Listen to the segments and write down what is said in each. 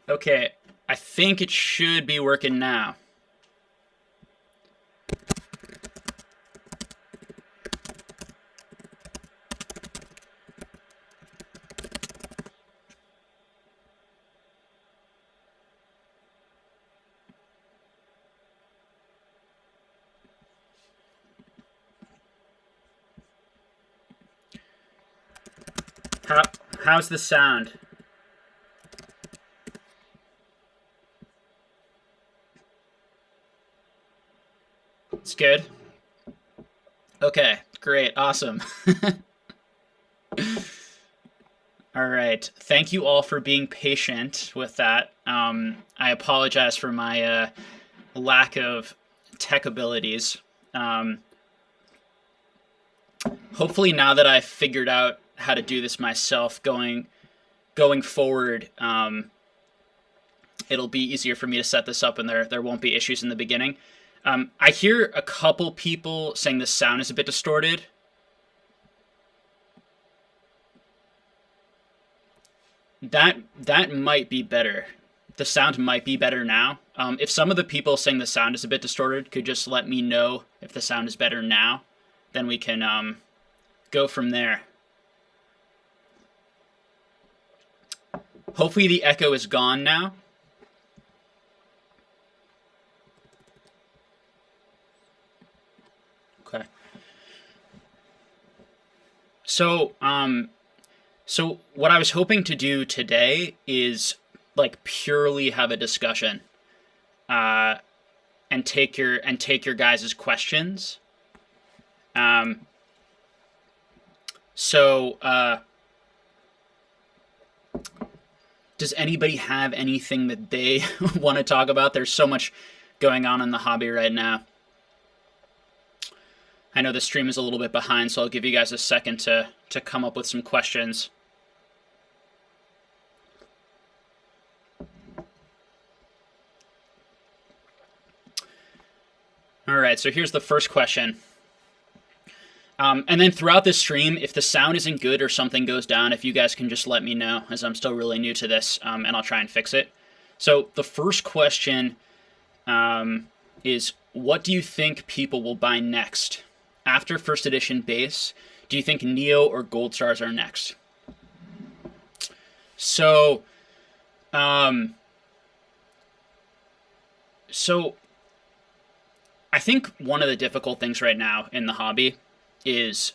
Okay, I think it should be working now. How's the sound? It's good. Okay, great, awesome. All right, thank you all for being patient with that. I apologize for my lack of tech abilities. Um, Hopefully, now that I've figured out how to do this myself, going forward, it'll be easier for me to set this up, and there won't be issues in the beginning. I hear a couple people saying the sound is a bit distorted. That might be better. The sound might be better now. If some of the people saying the sound is a bit distorted could just let me know if the sound is better now, then we can go from there. Hopefully the echo is gone now. Okay. So, so what I was hoping to do today is like purely have a discussion, uh, and take your guys' questions. Um, so, does anybody have anything that they want to talk about? There's so much going on in the hobby right now. I know the stream is a little bit behind, so I'll give you guys a second to come up with some questions. All right, so here's the first question. And then throughout this stream, if the sound isn't good or something goes down, if you guys can just let me know, as I'm still really new to this, and I'll try and fix it. So the first question is, what do you think people will buy next? After first edition base, do you think Neo or Gold Stars are next? So, so I think one of the difficult things right now in the hobby is,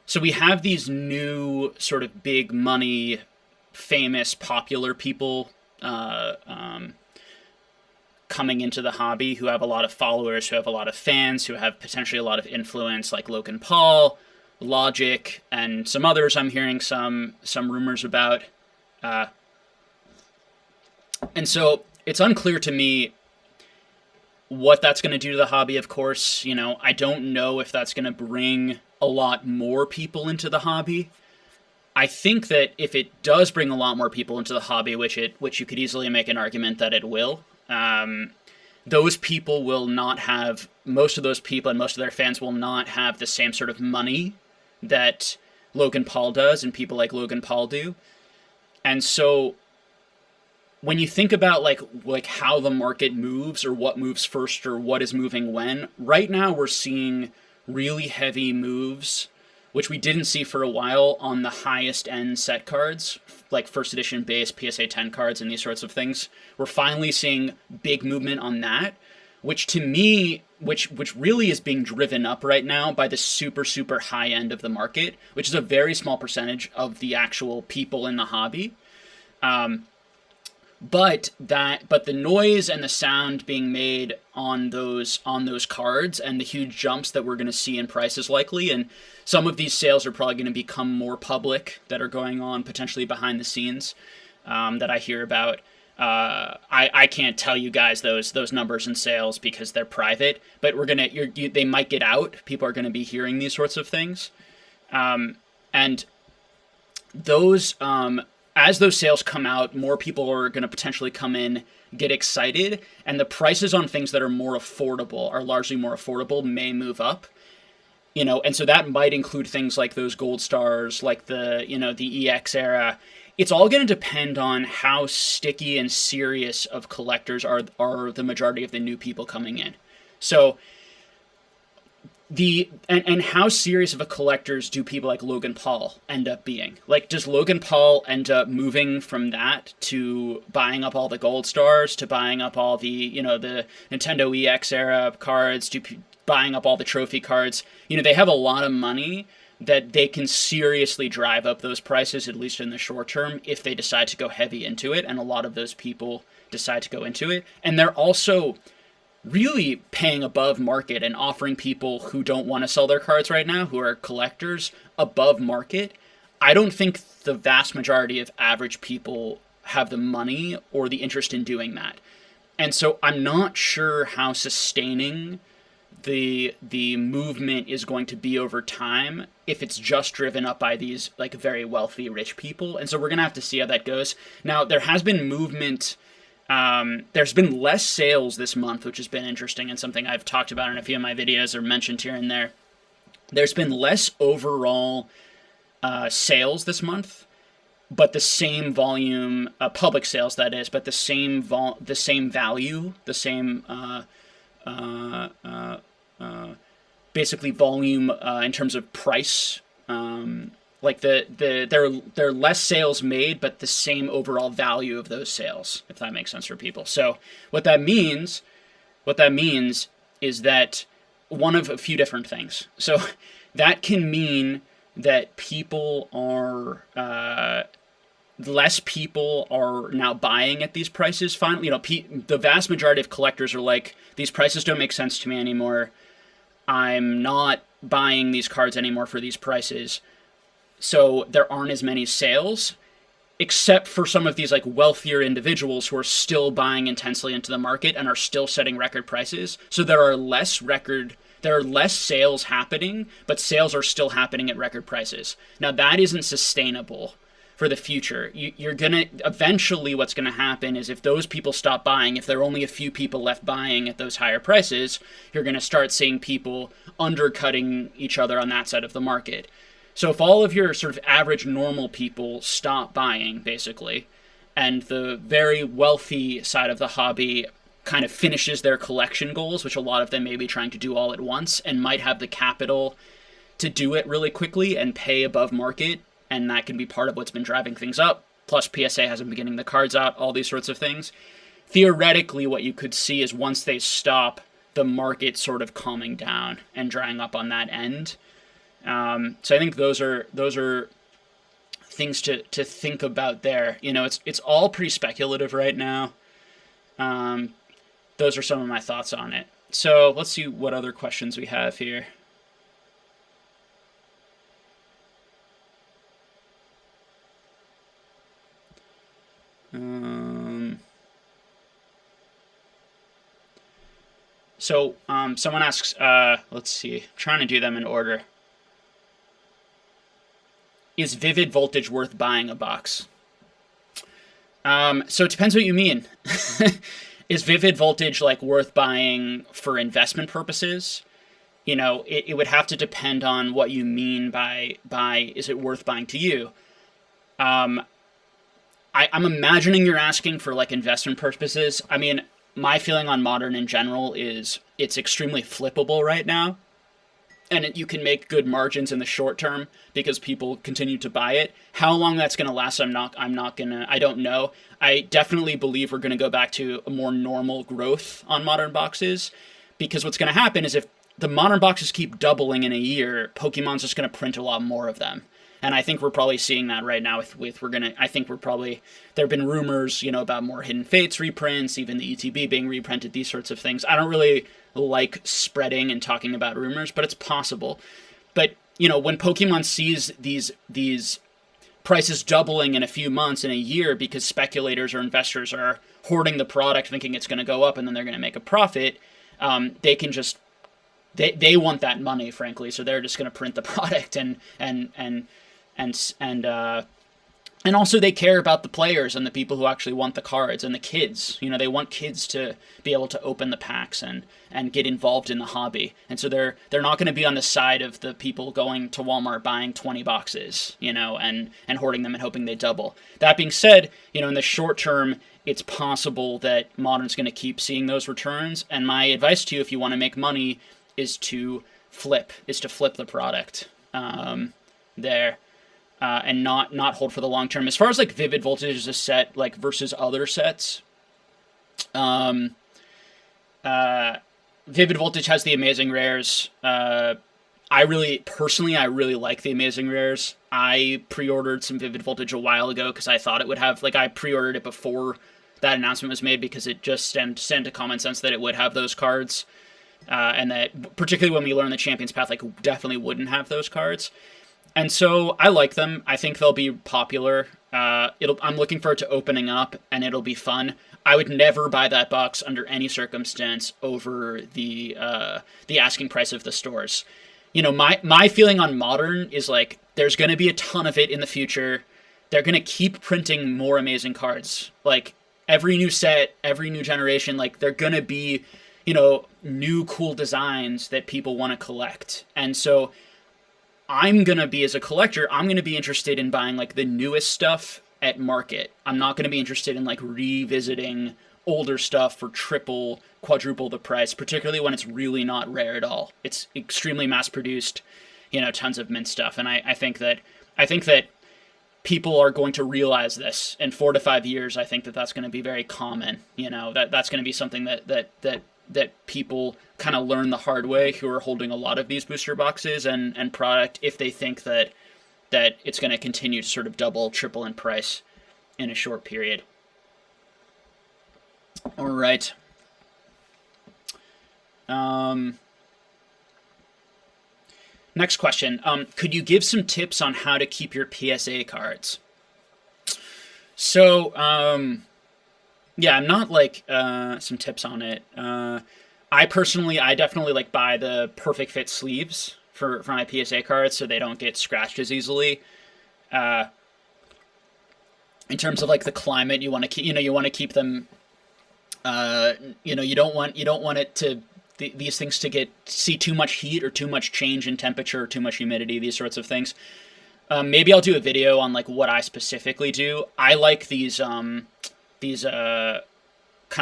so we have these new sort of big money, famous, popular people coming into the hobby who have a lot of followers, who have a lot of fans, who have potentially a lot of influence, like Logan Paul, Logic, and some others I'm hearing some rumors about. And so it's unclear to me what that's going to do to the hobby, of course. You know, I don't know if that's going to bring a lot more people into the hobby. I think that if it does bring a lot more people into the hobby, which you could easily make an argument that it will, those people will not have, most of those people and most of their fans will not have the same sort of money that Logan Paul does and people like Logan Paul do. And so when you think about like how the market moves, or what moves first, or what is moving when, right now we're seeing really heavy moves, which we didn't see for a while, on the highest end set cards, like first edition base, PSA 10 cards, and these sorts of things. We're finally seeing big movement on that, which to me, which really is being driven up right now by the super, super high end of the market, which is a very small percentage of the actual people in the hobby. But the noise and the sound being made on those cards, and the huge jumps that we're going to see in prices likely, and some of these sales are probably going to become more public, that are going on potentially behind the scenes, that I hear about. I can't tell you guys those numbers and sales because they're private, but they might get out. People are going to be hearing these sorts of things, and those. As those sales come out, more people are going to potentially come in, get excited, and the prices on things that are more affordable, are largely more affordable, may move up. And so that might include things like those Gold Stars, like the EX era. it's all going to depend on how sticky and serious of collectors are the majority of the new people coming in. So and how serious of a collectors do people like Logan Paul end up being? Like, does Logan Paul end up moving from that to buying up all the gold stars, to buying up all the, the Nintendo EX era cards, to buying up all the trophy cards? They have a lot of money that they can seriously drive up those prices, at least in the short term, if they decide to go heavy into it, and a lot of those people decide to go into it. And they're also really paying above market and offering people who don't want to sell their cards right now, who are collectors, above market. I don't think the vast majority of average people have the money or the interest in doing that. And so I'm not sure how sustaining the movement is going to be over time if it's just driven up by these like very wealthy rich people. And so we're going to have to see how that goes. Now, there has been movement. There's been less sales this month, which has been interesting and something I've talked about in a few of my videos or mentioned here and there. There's been less overall sales this month, but the same volume, public sales that is, but the same value, the same basically volume in terms of price. Like there are less sales made, but the same overall value of those sales, if that makes sense for people. So what that means is that one of a few different things. So that can mean that people are less people are now buying at these prices. Finally, the vast majority of collectors are like, these prices don't make sense to me anymore. I'm not buying these cards anymore for these prices. So there aren't as many sales, except for some of these like wealthier individuals who are still buying intensely into the market and are still setting record prices. So there are less sales happening, but sales are still happening at record prices. Now that isn't sustainable for the future. You're gonna eventually, what's gonna happen is if those people stop buying, if there are only a few people left buying at those higher prices, you're gonna start seeing people undercutting each other on that side of the market. So if all of your sort of average normal people stop buying, basically, and the very wealthy side of the hobby kind of finishes their collection goals, which a lot of them may be trying to do all at once and might have the capital to do it really quickly and pay above market, and that can be part of what's been driving things up. Plus PSA hasn't been getting the cards out, all these sorts of things. Theoretically, what you could see is once they stop, the market sort of calming down and drying up on that end. So I think those are things to think about there. It's all pretty speculative right now. Those are some of my thoughts on it. So let's see what other questions we have here. Someone asks, let's see, I'm trying to do them in order. Is Vivid Voltage worth buying a box? So it depends what you mean. Is Vivid Voltage like worth buying for investment purposes? It would have to depend on what you mean by is it worth buying to you? I'm imagining you're asking for like investment purposes. I mean, my feeling on Modern in general is it's extremely flippable right now. And you can make good margins in the short term because people continue to buy it. How long that's going to last, I don't know. I definitely believe we're going to go back to a more normal growth on Modern boxes, because what's going to happen is if the Modern boxes keep doubling in a year, Pokemon's just going to print a lot more of them. And I think we're probably seeing that right now there have been rumors, about more Hidden Fates reprints, even the ETB being reprinted, these sorts of things. I don't really like spreading and talking about rumors, but it's possible. But, when Pokemon sees these prices doubling in a few months, in a year, because speculators or investors are hoarding the product thinking it's going to go up and then they're going to make a profit, they can just, they want that money, frankly, so they're just going to print the product and And also they care about the players and the people who actually want the cards and the kids. You know, they want kids to be able to open the packs and get involved in the hobby. And so they're not going to be on the side of the people going to Walmart buying 20 boxes, you know, and hoarding them and hoping they double. That being said, you know, in the short term, it's possible that Modern's going to keep seeing those returns. And my advice to you, if you want to make money, is to flip the product there. And not hold for the long term. As far as like Vivid Voltage as a set, like versus other sets, Vivid Voltage has the amazing rares. I really like the amazing rares. I pre-ordered some Vivid Voltage a while ago because I thought it would have, like, I pre-ordered it before that announcement was made because it just stemmed to common sense that it would have those cards, and that particularly when we learn the Champions Path, like, definitely wouldn't have those cards. And so I like them. I think they'll be popular. I'm looking forward to opening up, and it'll be fun. I would never buy that box under any circumstance over the asking price of the stores. You know, my feeling on Modern is like there's going to be a ton of it in the future. They're going to keep printing more amazing cards. Like every new set, every new generation, like they're going to be, you know, new cool designs that people want to collect. And so I'm going to be, as a collector, I'm going to be interested in buying, like, the newest stuff at market. I'm not going to be interested in, like, revisiting older stuff for triple, quadruple the price, particularly when it's really not rare at all. It's extremely mass-produced, you know, tons of mint stuff. And I think that people are going to realize this in 4 to 5 years. I think that that's going to be very common, you know, that's going to be something that people kind of learn the hard way who are holding a lot of these booster boxes and product, if they think that it's going to continue to sort of double, triple in price in a short period. All right. Next question. Could you give some tips on how to keep your PSA cards? So, yeah, I'm not like some tips on it. I definitely like buy the perfect fit sleeves for my PSA cards so they don't get scratched as easily. In terms of like the climate, you want to keep them. You don't want it to these things to see too much heat or too much change in temperature or too much humidity. These sorts of things. Maybe I'll do a video on like what I specifically do. I like these kind of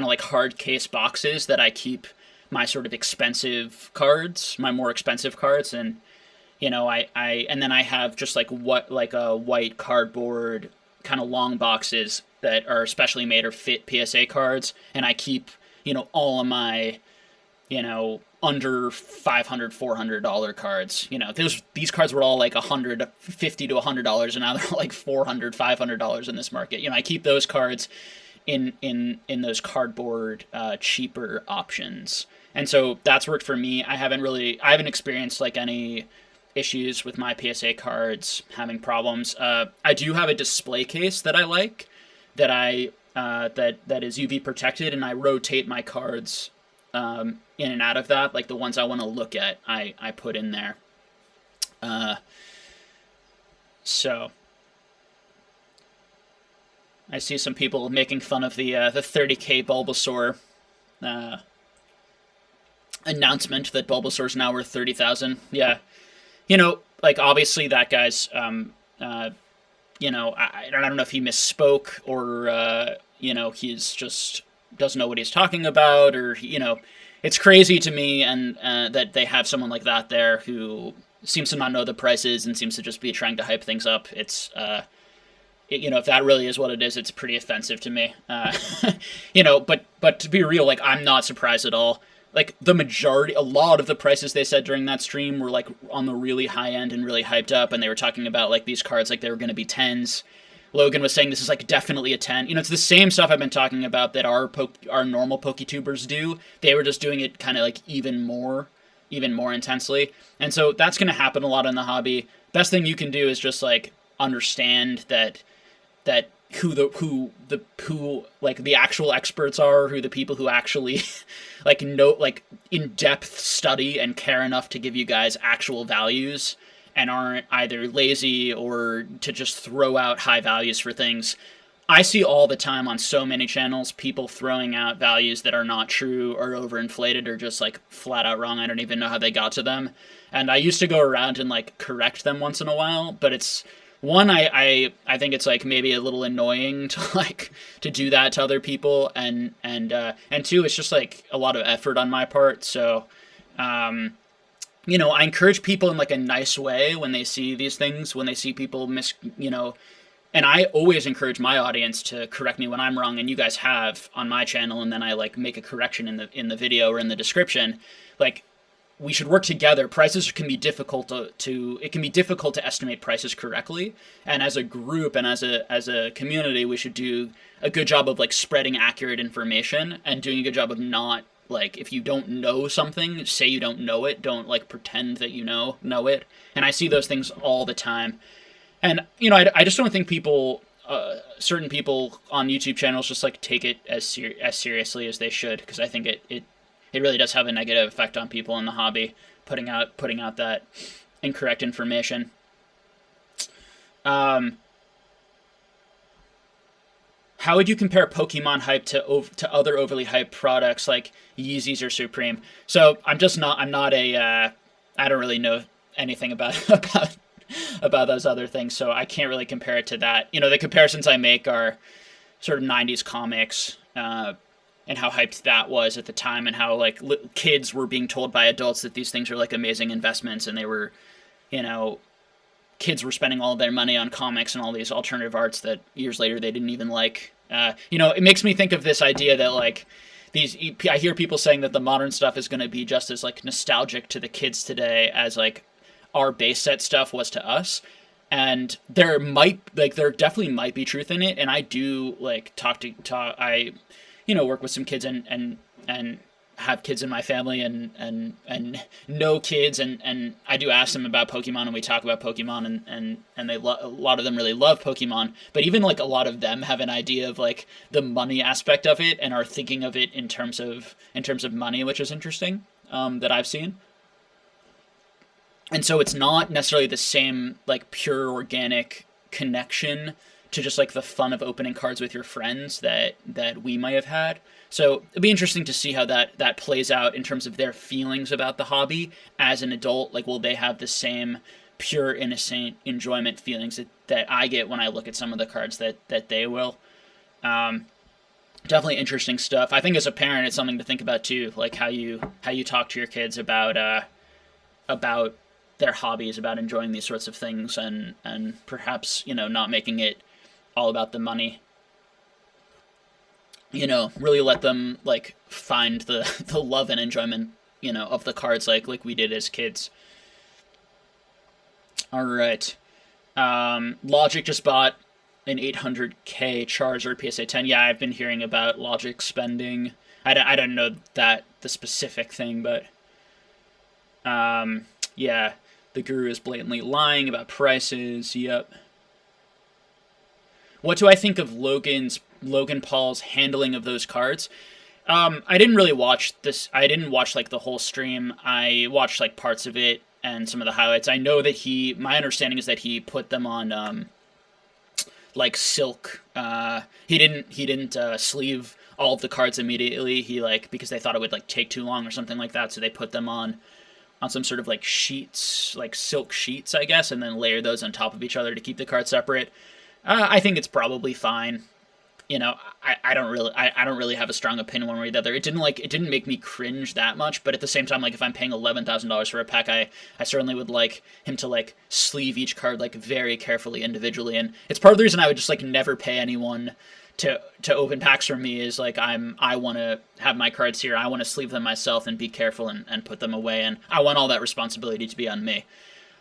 like hard case boxes that I keep my sort of expensive cards, my more expensive cards, and you know, and then I have just like a white cardboard kind of long boxes that are specially made or fit PSA cards, and I keep, you know, all of my, you know, under $500, $400 cards. You know, these cards were all like $150 to $100, and now they're like $400, $500 in this market. You know, I keep those cards in those cardboard cheaper options, and so that's worked for me. I haven't experienced like any issues with my PSA cards having problems. I do have a display case that I like, that that is UV protected, and I rotate my cards in and out of that. Like the ones I want to look at, I put in there. So I see some people making fun of the 30K Bulbasaur announcement that Bulbasaur's now worth 30,000. Yeah, you know, like obviously that guy's you know, I don't know if he misspoke or you know, he's just doesn't know what he's talking about, or you know, it's crazy to me and that they have someone like that there who seems to not know the prices and seems to just be trying to hype things up. It's you know, if that really is what it is, it's pretty offensive to me. You know, but to be real, like I'm not surprised at all. Like a lot of the prices they said during that stream were like on the really high end and really hyped up, and they were talking about like these cards like they were going to be 10s. Logan was saying this is like definitely a 10. You know, it's the same stuff I've been talking about that our normal PokeTubers do. They were just doing it kind of like even more intensely, and so that's going to happen a lot in the hobby. Best thing you can do is just like understand that who like the actual experts are, who the people who actually like know, like in-depth study and care enough to give you guys actual values, and aren't either lazy or to just throw out high values for things. I see all the time on so many channels people throwing out values that are not true or overinflated or just like flat out wrong. I don't even know how they got to them. And I used to go around and like correct them once in a while, but it's one, I think it's like maybe a little annoying to like to do that to other people, and two, it's just like a lot of effort on my part. So I encourage people in like a nice way when they see these things, when they see people and I always encourage my audience to correct me when I'm wrong, and you guys have on my channel, and then I like make a correction in the video or in the description. Like, we should work together. Prices can be difficult it can be difficult to estimate prices correctly, and as a group and as a community, we should do a good job of like spreading accurate information and doing a good job of not like, if you don't know something, say you don't know it. Don't like pretend that you know it. And I see those things all the time. And, I just don't think certain people on YouTube channels just like take it as seriously as they should, because I think it really does have a negative effect on people in the hobby, putting out that incorrect information. How would you compare Pokemon hype to other overly hyped products like Yeezys or Supreme? So I don't really know anything about those other things, so I can't really compare it to that. The comparisons I make are sort of 90s comics, and how hyped that was at the time, and how like kids were being told by adults that these things are like amazing investments, and they were, kids were spending all of their money on comics and all these alternative arts that years later they didn't even like. It makes me think of this idea that like I hear people saying that the modern stuff is going to be just as like nostalgic to the kids today as like our base set stuff was to us. And there definitely might be truth in it. And I do like I work with some kids and have kids in my family and know kids, and I do ask them about Pokemon, and we talk about Pokemon, and a lot of them really love Pokemon, but even like a lot of them have an idea of like the money aspect of it and are thinking of it in terms of money, which is interesting, that I've seen. And so it's not necessarily the same like pure organic connection to just like the fun of opening cards with your friends that we might have had. So it'd be interesting to see how that plays out in terms of their feelings about the hobby as an adult. Like, will they have the same pure innocent enjoyment feelings that I get when I look at some of the cards that they will? Definitely interesting stuff. I think as a parent, it's something to think about too, like how you talk to your kids about their hobbies, about enjoying these sorts of things, and perhaps not making it all about the money. Really let them like find the love and enjoyment of the cards like we did as kids. All right. Logic just bought an 800K Charizard PSA 10. Yeah, I've been hearing about Logic spending. I don't know the specific thing, but yeah, the Guru is blatantly lying about prices. Yep. What do I think of Logan Paul's handling of those cards? I didn't really watch this. I didn't watch like the whole stream. I watched like parts of it and some of the highlights. I know that my understanding is that he put them on like silk. He didn't sleeve all of the cards immediately. He because they thought it would like take too long or something like that, so they put them on some sort of like sheets, like silk sheets, I guess, and then layer those on top of each other to keep the cards separate. I think it's probably fine. I don't really have a strong opinion one way or the other. It didn't make me cringe that much, but at the same time, like if I'm paying $11,000 for a pack, I certainly would like him to like sleeve each card like very carefully individually, and it's part of the reason I would just like never pay anyone to open packs from me, is like I want to have my cards here, I want to sleeve them myself and be careful and put them away, and I want all that responsibility to be on me.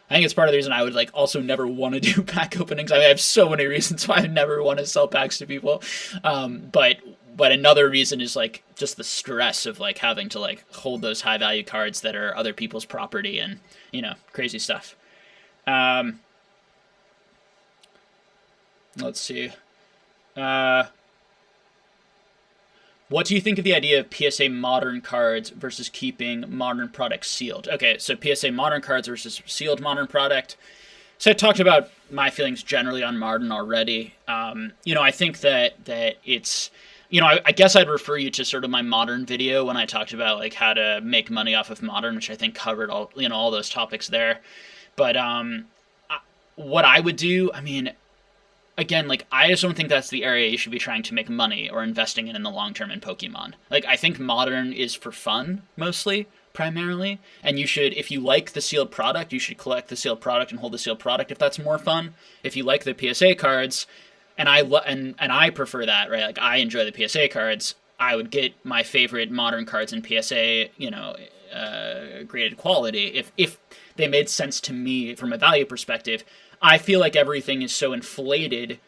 I think it's part of the reason I would like also never want to do pack openings. I have so many reasons why I never want to sell packs to people. But another reason is like just the stress of like having to like hold those high value cards that are other people's property, and crazy stuff. Let's see. What do you think of the idea of PSA modern cards versus keeping modern products sealed? Okay, so PSA modern cards versus sealed modern product. So I talked about my feelings generally on modern already. I think that it's, I guess I'd refer you to sort of my modern video when I talked about like how to make money off of modern, which I think covered all those topics there. But what I would do, I mean, again, like, I just don't think that's the area you should be trying to make money or investing in the long term in Pokemon. Like, I think modern is for fun, mostly, primarily, and you should, if you like the sealed product, you should collect the sealed product and hold the sealed product if that's more fun. If you like the PSA cards, and I prefer that, right? Like, I enjoy the PSA cards, I would get my favorite modern cards in PSA, graded quality, if they made sense to me from a value perspective. I feel like everything is so inflated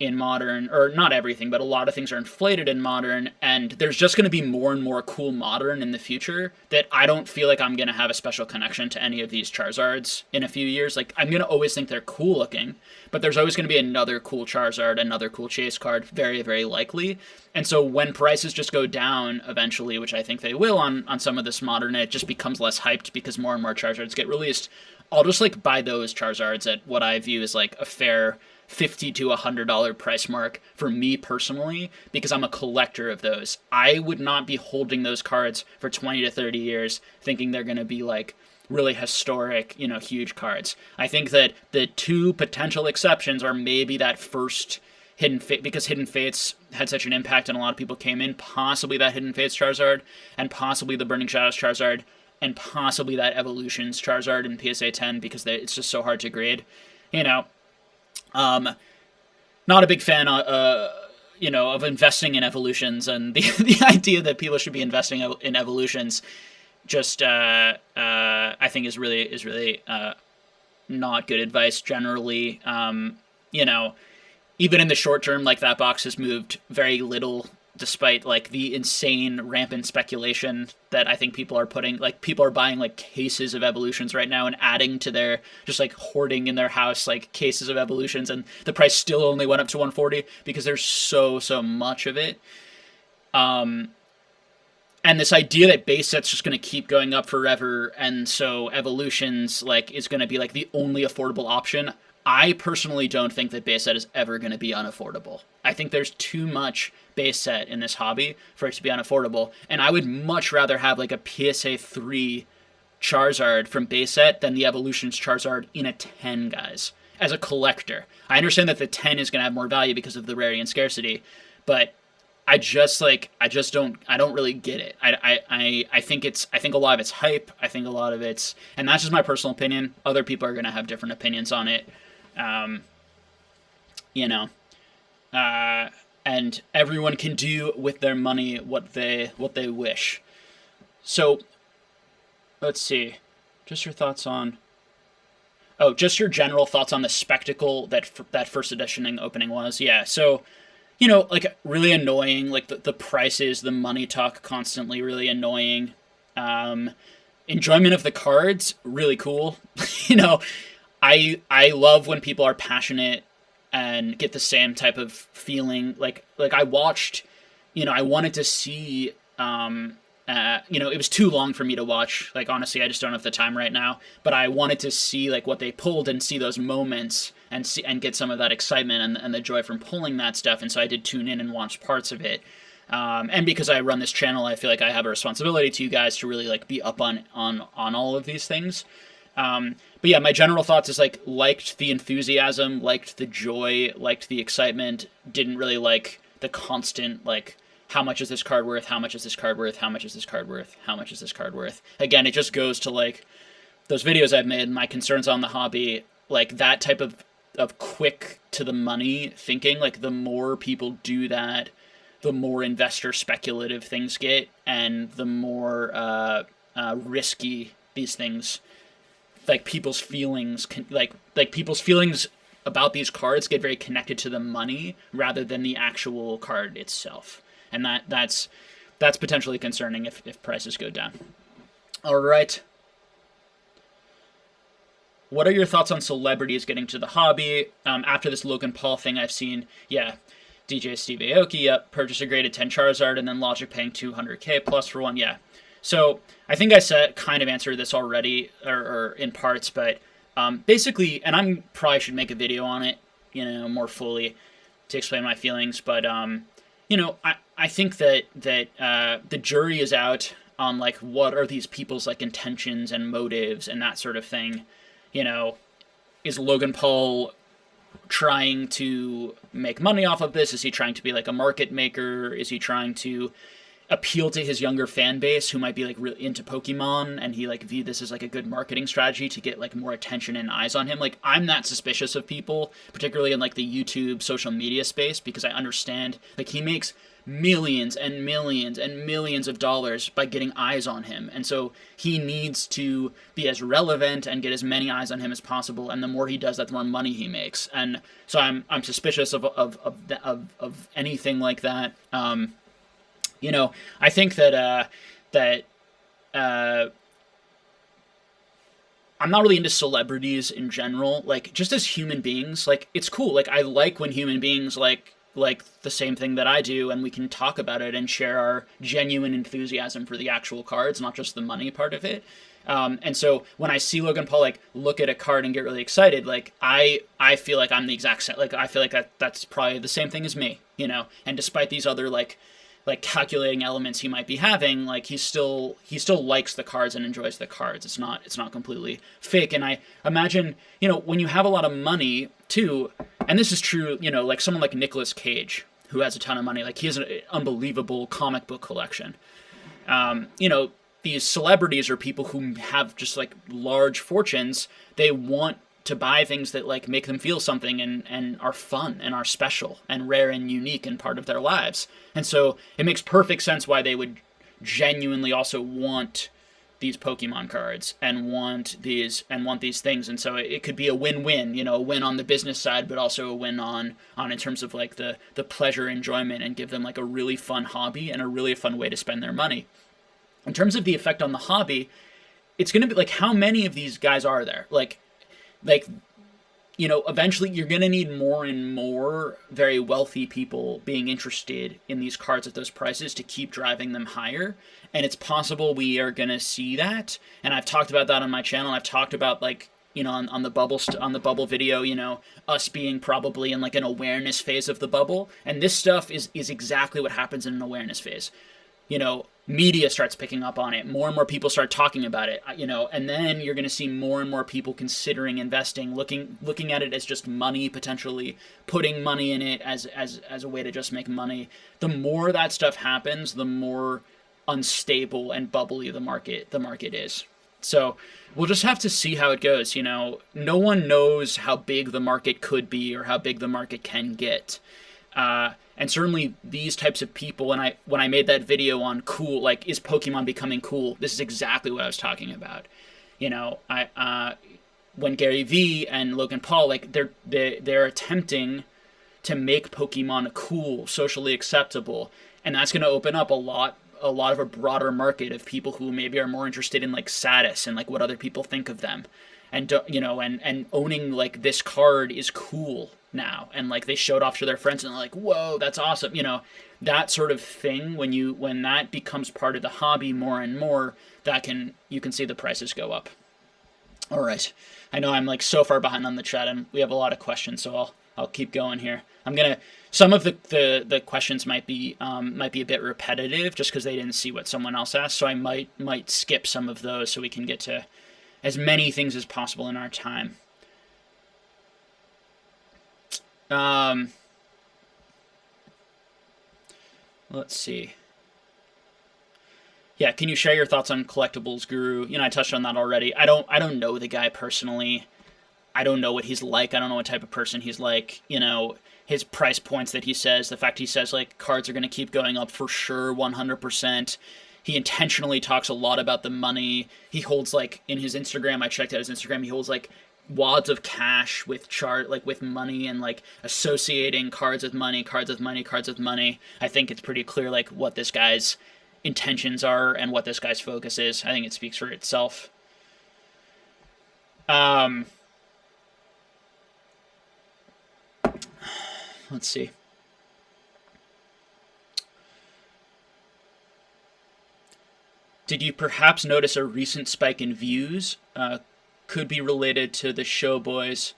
in modern, or not everything, but a lot of things are inflated in modern, and there's just going to be more and more cool modern in the future that I don't feel like I'm going to have a special connection to any of these Charizards in a few years. Like, I'm going to always think they're cool looking, but there's always going to be another cool Charizard, another cool Chase card, very, very likely. And so when prices just go down eventually, which I think they will on some of this modern, it just becomes less hyped because more and more Charizards get released. I'll just like buy those Charizards at what I view as like a fair $50 to $100 price mark for me personally, because I'm a collector of those. I would not be holding those cards for 20 to 30 years thinking they're going to be like really historic, huge cards. I think that the two potential exceptions are maybe that first Hidden Fate, because Hidden Fates had such an impact and a lot of people came in, possibly that Hidden Fates Charizard, and possibly the Burning Shadows Charizard, and possibly that Evolutions Charizard in PSA 10, because it's just so hard to grade. Not a big fan, of investing in Evolutions, and the idea that people should be investing in Evolutions just, I think is really not good advice generally. Even in the short term, like, that box has moved very little, despite like the insane rampant speculation that I think people are putting. Like, people are buying like cases of Evolutions right now and adding to their, just like hoarding in their house like cases of Evolutions, and the price still only went up to 140 because there's so much of it. And this idea that base set's just going to keep going up forever, and so Evolutions like is going to be like the only affordable option. I personally don't think that base set is ever going to be unaffordable. I think there's too much base set in this hobby for it to be unaffordable, and I would much rather have like a PSA 3 Charizard from base set than the Evolutions Charizard in a 10, guys. As a collector, I understand that the 10 is going to have more value because of the rarity and scarcity, but I don't really get it. I think a lot of it's hype. I think a lot of it's, and that's just my personal opinion. Other people are going to have different opinions on it. And everyone can do with their money what they wish. So, let's see. Just your thoughts on... Oh, just your general thoughts on the spectacle that first edition opening was. Yeah, so, like, really annoying. Like, the prices, the money talk constantly really annoying. Enjoyment of the cards, really cool. I love when people are passionate and get the same type of feeling. Like I watched, I wanted to see, it was too long for me to watch. Like, honestly, I just don't have the time right now, but I wanted to see like what they pulled and see those moments and get some of that excitement and the joy from pulling that stuff. And so I did tune in and watch parts of it. And because I run this channel, I feel like I have a responsibility to you guys to really like be up on all of these things. But yeah, my general thoughts is like, liked the enthusiasm, liked the joy, liked the excitement, didn't really like the constant, like, how much is this card worth, how much is this card worth, how much is this card worth, how much is this card worth. Again, it just goes to like those videos I've made, my concerns on the hobby, like that type of quick to the money thinking. Like, the more people do that, the more investor speculative things get, and the more risky these things, like people's feelings people's feelings about these cards get very connected to the money rather than the actual card itself, and that's potentially concerning if prices go down. All right, what are your thoughts on celebrities getting to the hobby? After this Logan Paul thing I've seen, yeah, DJ Steve Aoki, yep. Purchase a graded 10 Charizard and then Logic paying 200k plus for one, yeah. So I think I kind of answered this already, or in parts, but basically, and I probably should make a video on it, more fully to explain my feelings. But I think that the jury is out on like what are these people's like intentions and motives and that sort of thing. Is Logan Paul trying to make money off of this? Is he trying to be like a market maker? Is he trying to appeal to his younger fan base who might be like really into Pokemon, and he like viewed this as like a good marketing strategy to get like more attention and eyes on him? Like, I'm not suspicious of people, particularly in like the YouTube social media space, because I understand like he makes millions and millions and millions of dollars by getting eyes on him, and so he needs to be as relevant and get as many eyes on him as possible, and the more he does that, the more money he makes. And so I'm suspicious of anything like that. I think that I'm not really into celebrities in general. Like, just as human beings, like, it's cool. Like, I like when human beings like the same thing that I do, and we can talk about it and share our genuine enthusiasm for the actual cards, not just the money part of it. And so when I see Logan Paul like look at a card and get really excited, like I feel like I'm the exact same. Like, I feel like that's probably the same thing as me, And despite these other like calculating elements he might be having, like he still likes the cards and enjoys the cards. It's not completely fake. And I imagine, when you have a lot of money too, and this is true, like someone like Nicolas Cage, who has a ton of money, like he has an unbelievable comic book collection. These celebrities are people who have just like large fortunes. They want to buy things that like make them feel something and are fun and are special and rare and unique and part of their lives. And so it makes perfect sense why they would genuinely also want these Pokemon cards and want these things. And so it could be a win-win, a win on the business side, but also a win on in terms of like the pleasure, enjoyment, and give them like a really fun hobby and a really fun way to spend their money. In terms of the effect on the hobby, it's going to be like, how many of these guys are there? Like, eventually you're going to need more and more very wealthy people being interested in these cards at those prices to keep driving them higher. And it's possible we are going to see that. And I've talked about that on my channel. I've talked about like, on the bubble video, us being probably in like an awareness phase of the bubble. And this stuff is exactly what happens in an awareness phase. Media starts picking up on it. More and more people start talking about it, and then you're going to see more and more people considering investing, looking at it as just money, potentially putting money in it as a way to just make money. The more that stuff happens, the more unstable and bubbly the market is. So we'll just have to see how it goes. No one knows how big the market could be or how big the market can get. And certainly these types of people, and when I made that video on cool, like, is Pokemon becoming cool? This is exactly what I was talking about. When Gary Vee and Logan Paul, like, they're attempting to make Pokemon cool, socially acceptable, and that's going to open up a lot of a broader market of people who maybe are more interested in like status and like what other people think of them, and and owning like this card is cool now, and like they showed off to their friends and they're like, whoa, that's awesome. That sort of thing, when that becomes part of the hobby more and more, you can see the prices go up. All right, I know I'm like so far behind on the chat and we have a lot of questions, so I'll keep going here. Some of the questions might be a bit repetitive just because they didn't see what someone else asked, so I might skip some of those so we can get to as many things as possible in our time. Let's see. Yeah, can you share your thoughts on Collectibles Guru? I touched on that already. I don't know the guy personally. I don't know what he's like. I don't know what type of person he's like. His price points that he says, the fact he says like cards are going to keep going up for sure, 100%. He intentionally talks a lot about the money. He holds like in his Instagram, I checked out his Instagram, he holds like wads of cash with with money and like associating cards with money. I think it's pretty clear like what this guy's intentions are and what this guy's focus is. I think it speaks for itself. Let's see. Did you perhaps notice a recent spike in views? Could be related to the Showboys,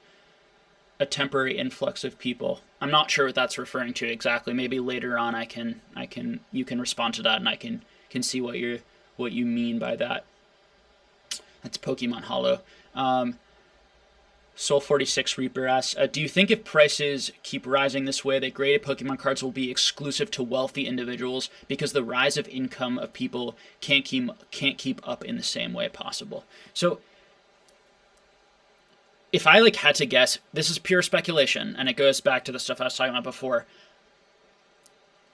a temporary influx of people. I'm not sure what that's referring to exactly. Maybe later on you can respond to that and I can see what you mean by that. That's Pokemon Hollow. Soul 46 Reaper asks, do you think if prices keep rising this way, that graded Pokemon cards will be exclusive to wealthy individuals because the rise of income of people can't keep up in the same way possible? So, if I had to guess, this is pure speculation, and it goes back to the stuff I was talking about before.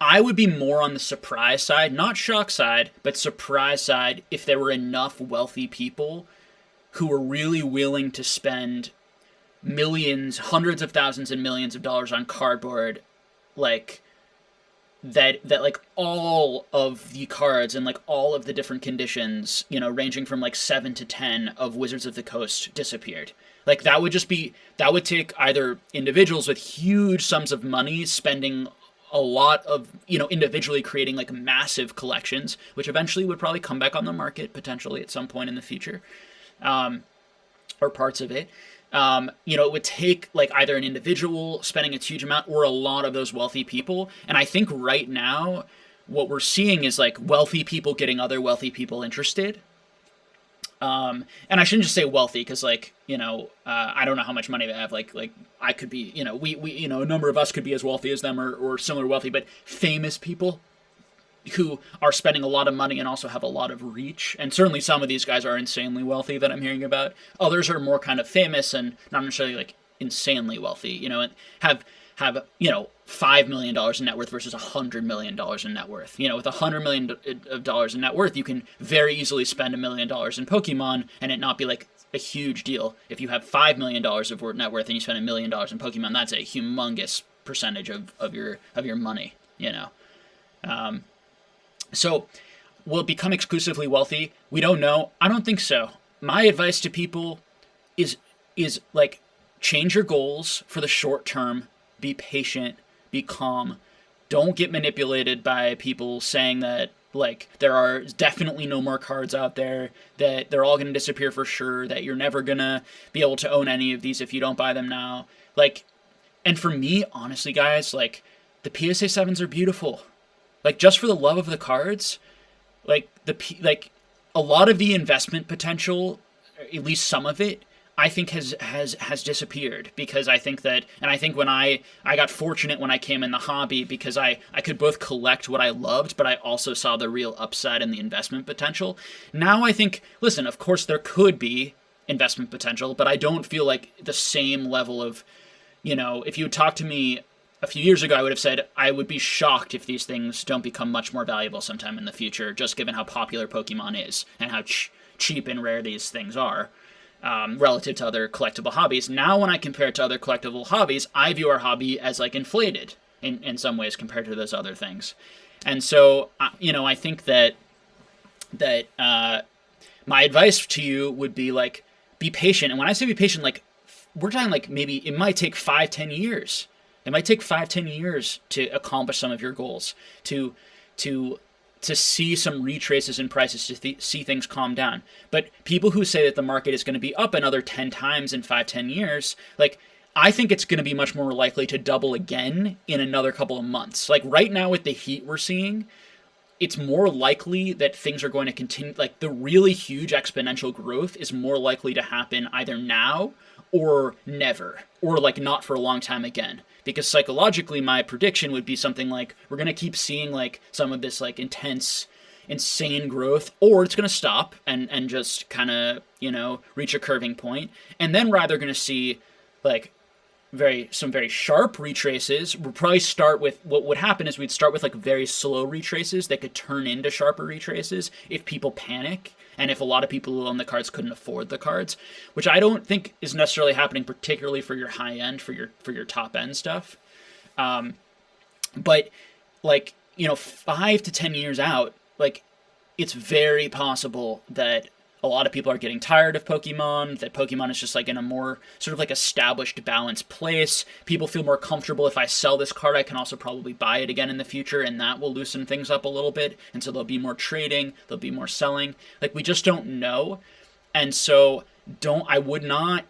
I would be more on the surprise side, not shock side, but surprise side if there were enough wealthy people who were really willing to spend millions, hundreds of thousands and millions of dollars on cardboard, that all of the cards and all of the different conditions, ranging from 7 to 10 of Wizards of the Coast disappeared. That would take either individuals with huge sums of money spending a lot of, individually creating massive collections, which eventually would probably come back on the market potentially at some point in the future, or parts of it. It would take either an individual spending a huge amount or a lot of those wealthy people. And I think right now what we're seeing is wealthy people getting other wealthy people interested. And I shouldn't just say wealthy because I don't know how much money they have. I could be, we a number of us could be as wealthy as them or similar wealthy, but famous people who are spending a lot of money and also have a lot of reach. And certainly some of these guys are insanely wealthy that I'm hearing about. Others are more kind of famous and not necessarily insanely wealthy, and have $5 million in net worth versus $100 million in net worth. With $100 million in net worth, you can very easily spend $1 million in Pokemon and it not be a huge deal. If you have $5 million of net worth and you spend $1 million in Pokemon, that's a humongous percentage of your money, So, will it become exclusively wealthy? We don't know. I don't think so. My advice to people is change your goals for the short term. Be patient. Be calm. Don't get manipulated by people saying that there are definitely no more cards out there, that they're all going to disappear for sure, that you're never going to be able to own any of these if you don't buy them now. And for me, honestly, guys, the PSA 7s are beautiful. Just for the love of the cards, a lot of the investment potential, at least some of it, I think has disappeared because I think that, and I think when I got fortunate when I came in the hobby because I could both collect what I loved, but I also saw the real upside in the investment potential. Now I think, listen, of course there could be investment potential, but I don't feel the same level of, if you would talk to me a few years ago, I would have said I would be shocked if these things don't become much more valuable sometime in the future, just given how popular Pokemon is and how cheap and rare these things are relative to other collectible hobbies. Now, when I compare it to other collectible hobbies, I view our hobby as inflated in some ways compared to those other things. And so, I think that my advice to you would be be patient. And when I say be patient, we're talking maybe it might take 5-10 years. It might take 5-10 years to accomplish some of your goals, to see some retraces in prices, to see things calm down. But people who say that the market is going to be up another 10 times in 5-10 years, I think it's going to be much more likely to double again in another couple of months. Right now with the heat we're seeing, it's more likely that things are going to continue, the really huge exponential growth is more likely to happen either now or never, or not for a long time again. Because psychologically, my prediction would be something we're going to keep seeing some of this intense, insane growth, or it's going to stop and just kind of, reach a curving point. And then we're either going to see some very sharp retraces. We'll probably start with, what would happen is we'd start with very slow retraces that could turn into sharper retraces if people panic. And if a lot of people who own the cards couldn't afford the cards, which I don't think is necessarily happening, particularly for your high end, for your top end stuff. But 5 to 10 years out, it's very possible that a lot of people are getting tired of Pokemon, that Pokemon is just like in a more sort of like established, balanced place. People feel more comfortable. If I sell this card, I can also probably buy it again in the future, and that will loosen things up a little bit. And so there'll be more trading, there'll be more selling. Like, we just don't know. And so I would not,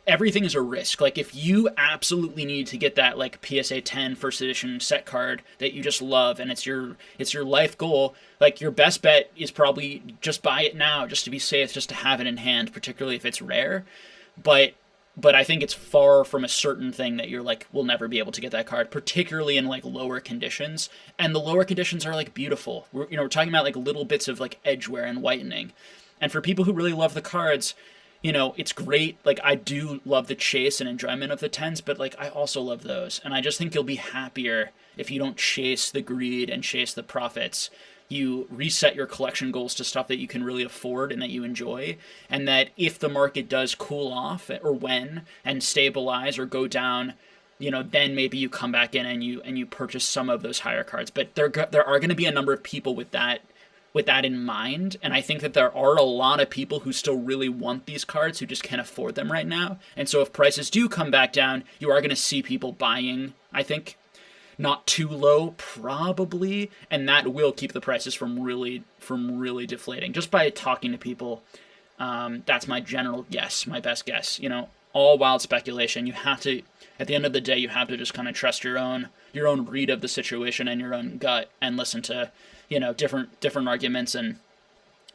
everything is a risk. Like, if you absolutely need to get that like PSA 10 first edition set card that you just love and it's your life goal, like, your best bet is probably just buy it now, just to be safe, just to have it in hand, particularly if it's rare. But I think it's far from a certain thing that you're like, we'll never be able to get that card, particularly in like lower conditions. And the lower conditions are like beautiful. We're talking about like little bits of like edge wear and whitening. And for people who really love the cards, it's great. Like, I do love the chase and enjoyment of the 10s, but like, I also love those. And I just think you'll be happier if you don't chase the greed and chase the profits. You reset your collection goals to stuff that you can really afford and that you enjoy. And that if the market does cool off, or when, and stabilize or go down, then maybe you come back in and you purchase some of those higher cards. But there are going to be a number of people with that in mind, and I think that there are a lot of people who still really want these cards who just can't afford them right now. And so if prices do come back down, you are going to see people buying, I think, not too low, probably, and that will keep the prices from really deflating. Just by talking to people, that's my general guess, my best guess. All wild speculation. You have to, at the end of the day, you have to just kind of trust your own read of the situation and your own gut, and listen to different arguments, and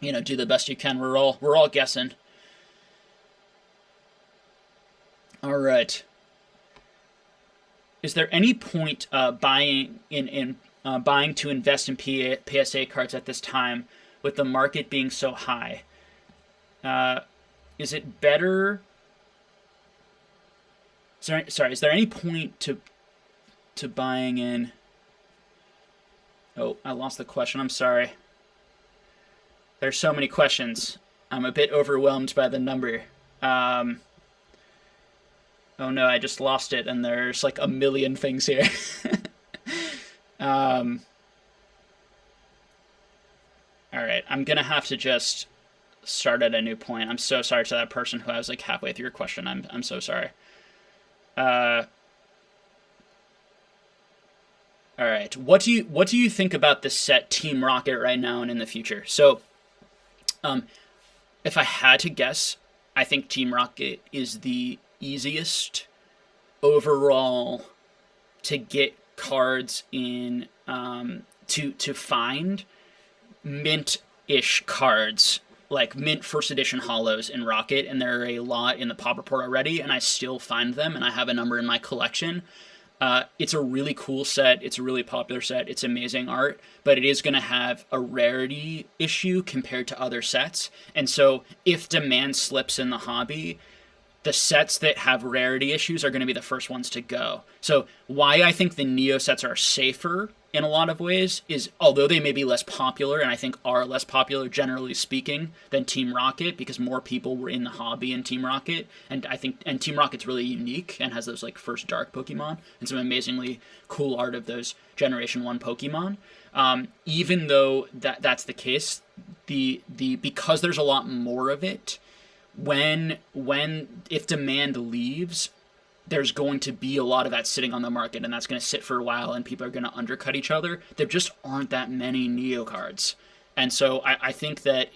do the best you can. We're all guessing. All right. Is there any point buying to invest in PSA cards at this time, with the market being so high? Is it better? Sorry. Is there any point to buying in? Oh, I lost the question. I'm sorry. There's so many questions. I'm a bit overwhelmed by the number. Oh no, I just lost it, and there's like a million things here. All right, I'm gonna have to just start at a new point. I'm so sorry to that person who I was like halfway through your question. I'm so sorry. All right. What do you think about the set Team Rocket right now and in the future? So, if I had to guess, I think Team Rocket is the easiest overall to get cards in, to find mint-ish cards, like mint first edition holos in Rocket, and there are a lot in the pop report already, and I still find them, and I have a number in my collection. It's a really cool set. It's a really popular set. It's amazing art, but it is going to have a rarity issue compared to other sets. And so if demand slips in the hobby, the sets that have rarity issues are going to be the first ones to go. So why I think the Neo sets are safer in a lot of ways is, although they may be less popular, and I think are less popular generally speaking than Team Rocket, because more people were in the hobby in Team Rocket, and Team Rocket's really unique and has those like first dark Pokemon and some amazingly cool art of those Generation 1 Pokemon. Even though that's the case, because there's a lot more of it, if demand leaves, there's going to be a lot of that sitting on the market, and that's going to sit for a while, and people are going to undercut each other. There just aren't that many Neo cards. And so I think that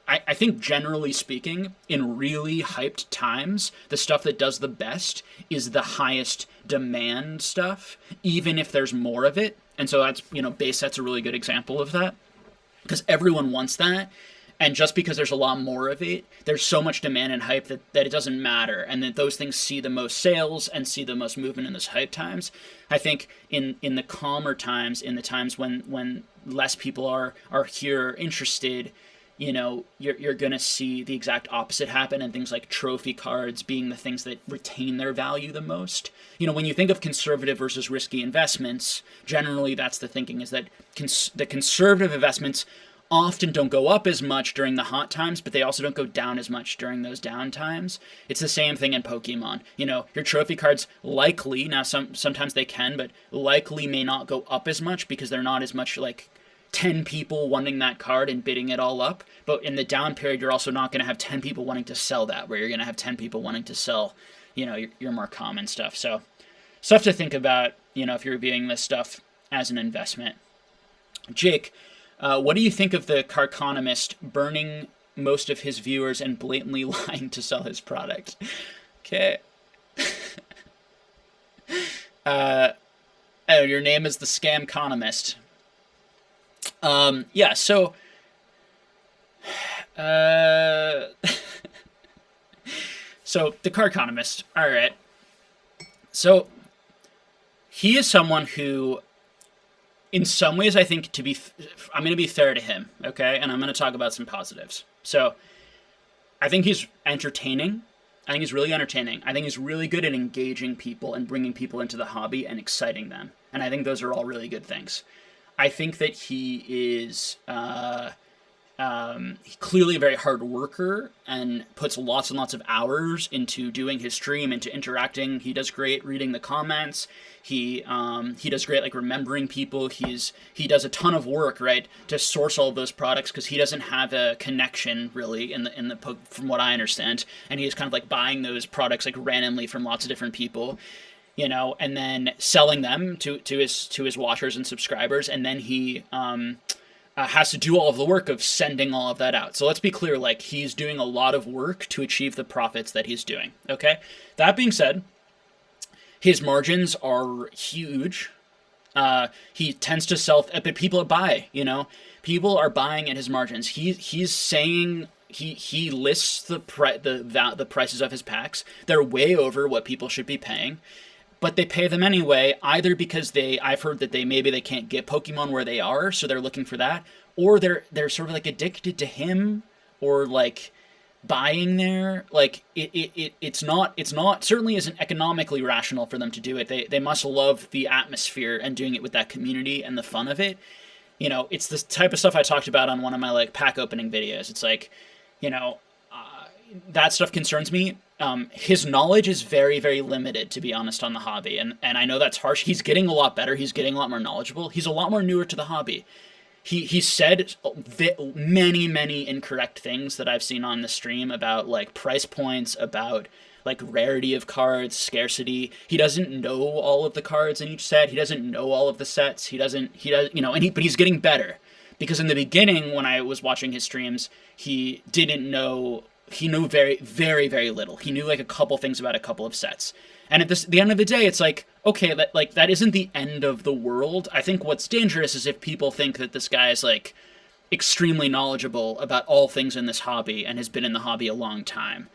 I think generally speaking, in really hyped times, the stuff that does the best is the highest demand stuff, even if there's more of it. And so that's, base set's a really good example of that, because everyone wants that. And just because there's a lot more of it, there's so much demand and hype that it doesn't matter. And that those things see the most sales and see the most movement in those hype times. I think in the calmer times, in the times when less people are here interested, you're going to see the exact opposite happen, and things like trophy cards being the things that retain their value the most. When you think of conservative versus risky investments, generally that's the thinking, is that the conservative investments often don't go up as much during the hot times, but they also don't go down as much during those down times. It's the same thing in Pokemon. Your trophy cards likely, now sometimes they can, but likely may not go up as much because they're not as much like 10 people wanting that card and bidding it all up. But in the down period, you're also not going to have 10 people wanting to sell that, where you're going to have 10 people wanting to sell, your more common stuff. So stuff to think about, if you're viewing this stuff as an investment. Jake, what do you think of the Car Economist burning most of his viewers and blatantly lying to sell his product? Okay. Oh, your name is the Scam Economist. Yeah, so so the Car Economist, all right. So he is someone who, in some ways, I think I'm going to be fair to him, okay? And I'm going to talk about some positives. So I think he's entertaining. I think he's really entertaining. I think he's really good at engaging people and bringing people into the hobby and exciting them. And I think those are all really good things. I think that he is clearly a very hard worker and puts lots and lots of hours into doing his stream, into interacting. He does great reading the comments. He does great like remembering people. He does a ton of work, right, to source all of those products, because he doesn't have a connection really in the from what I understand, and he is kind of like buying those products like randomly from lots of different people, and then selling them to his watchers and subscribers, and then he has to do all of the work of sending all of that out. So let's be clear, like, he's doing a lot of work to achieve the profits that he's doing, okay? That being said, his margins are huge. He tends to sell, but people buy, people are buying at his margins. He's saying he lists the prices of his packs. They're way over what people should be paying, but they pay them anyway, either because I've heard that maybe they can't get Pokemon where they are, so they're looking for that, or they're sort of like addicted to him, or like buying there. Like it's not certainly isn't economically rational for them to do it. They must love the atmosphere and doing it with that community and the fun of it. It's the type of stuff I talked about on one of my like pack opening videos. It's like, that stuff concerns me. His knowledge is very, very limited, to be honest, on the hobby. And I know that's harsh. He's getting a lot better. He's getting a lot more knowledgeable. He's a lot more newer to the hobby. He said many, many incorrect things that I've seen on the stream about like price points, about like rarity of cards, scarcity. He doesn't know all of the cards in each set. He doesn't know all of the sets. He does, but he's getting better. Because in the beginning, when I was watching his streams, he knew very, very, very little. He knew like a couple things about a couple of sets. And at the end of the day, it's like, okay, that isn't the end of the world. I think what's dangerous is if people think that this guy is like extremely knowledgeable about all things in this hobby and has been in the hobby a long time.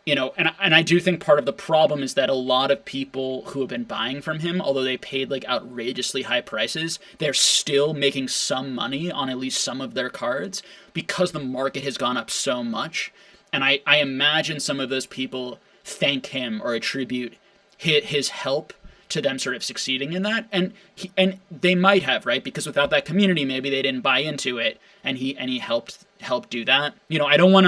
And I do think part of the problem is that a lot of people who have been buying from him, although they paid like outrageously high prices, they're still making some money on at least some of their cards because the market has gone up so much. And I imagine some of those people thank him or attribute his help to them sort of succeeding in that. And they might have, right? Because without that community, maybe they didn't buy into it, and he helped do that. I don't want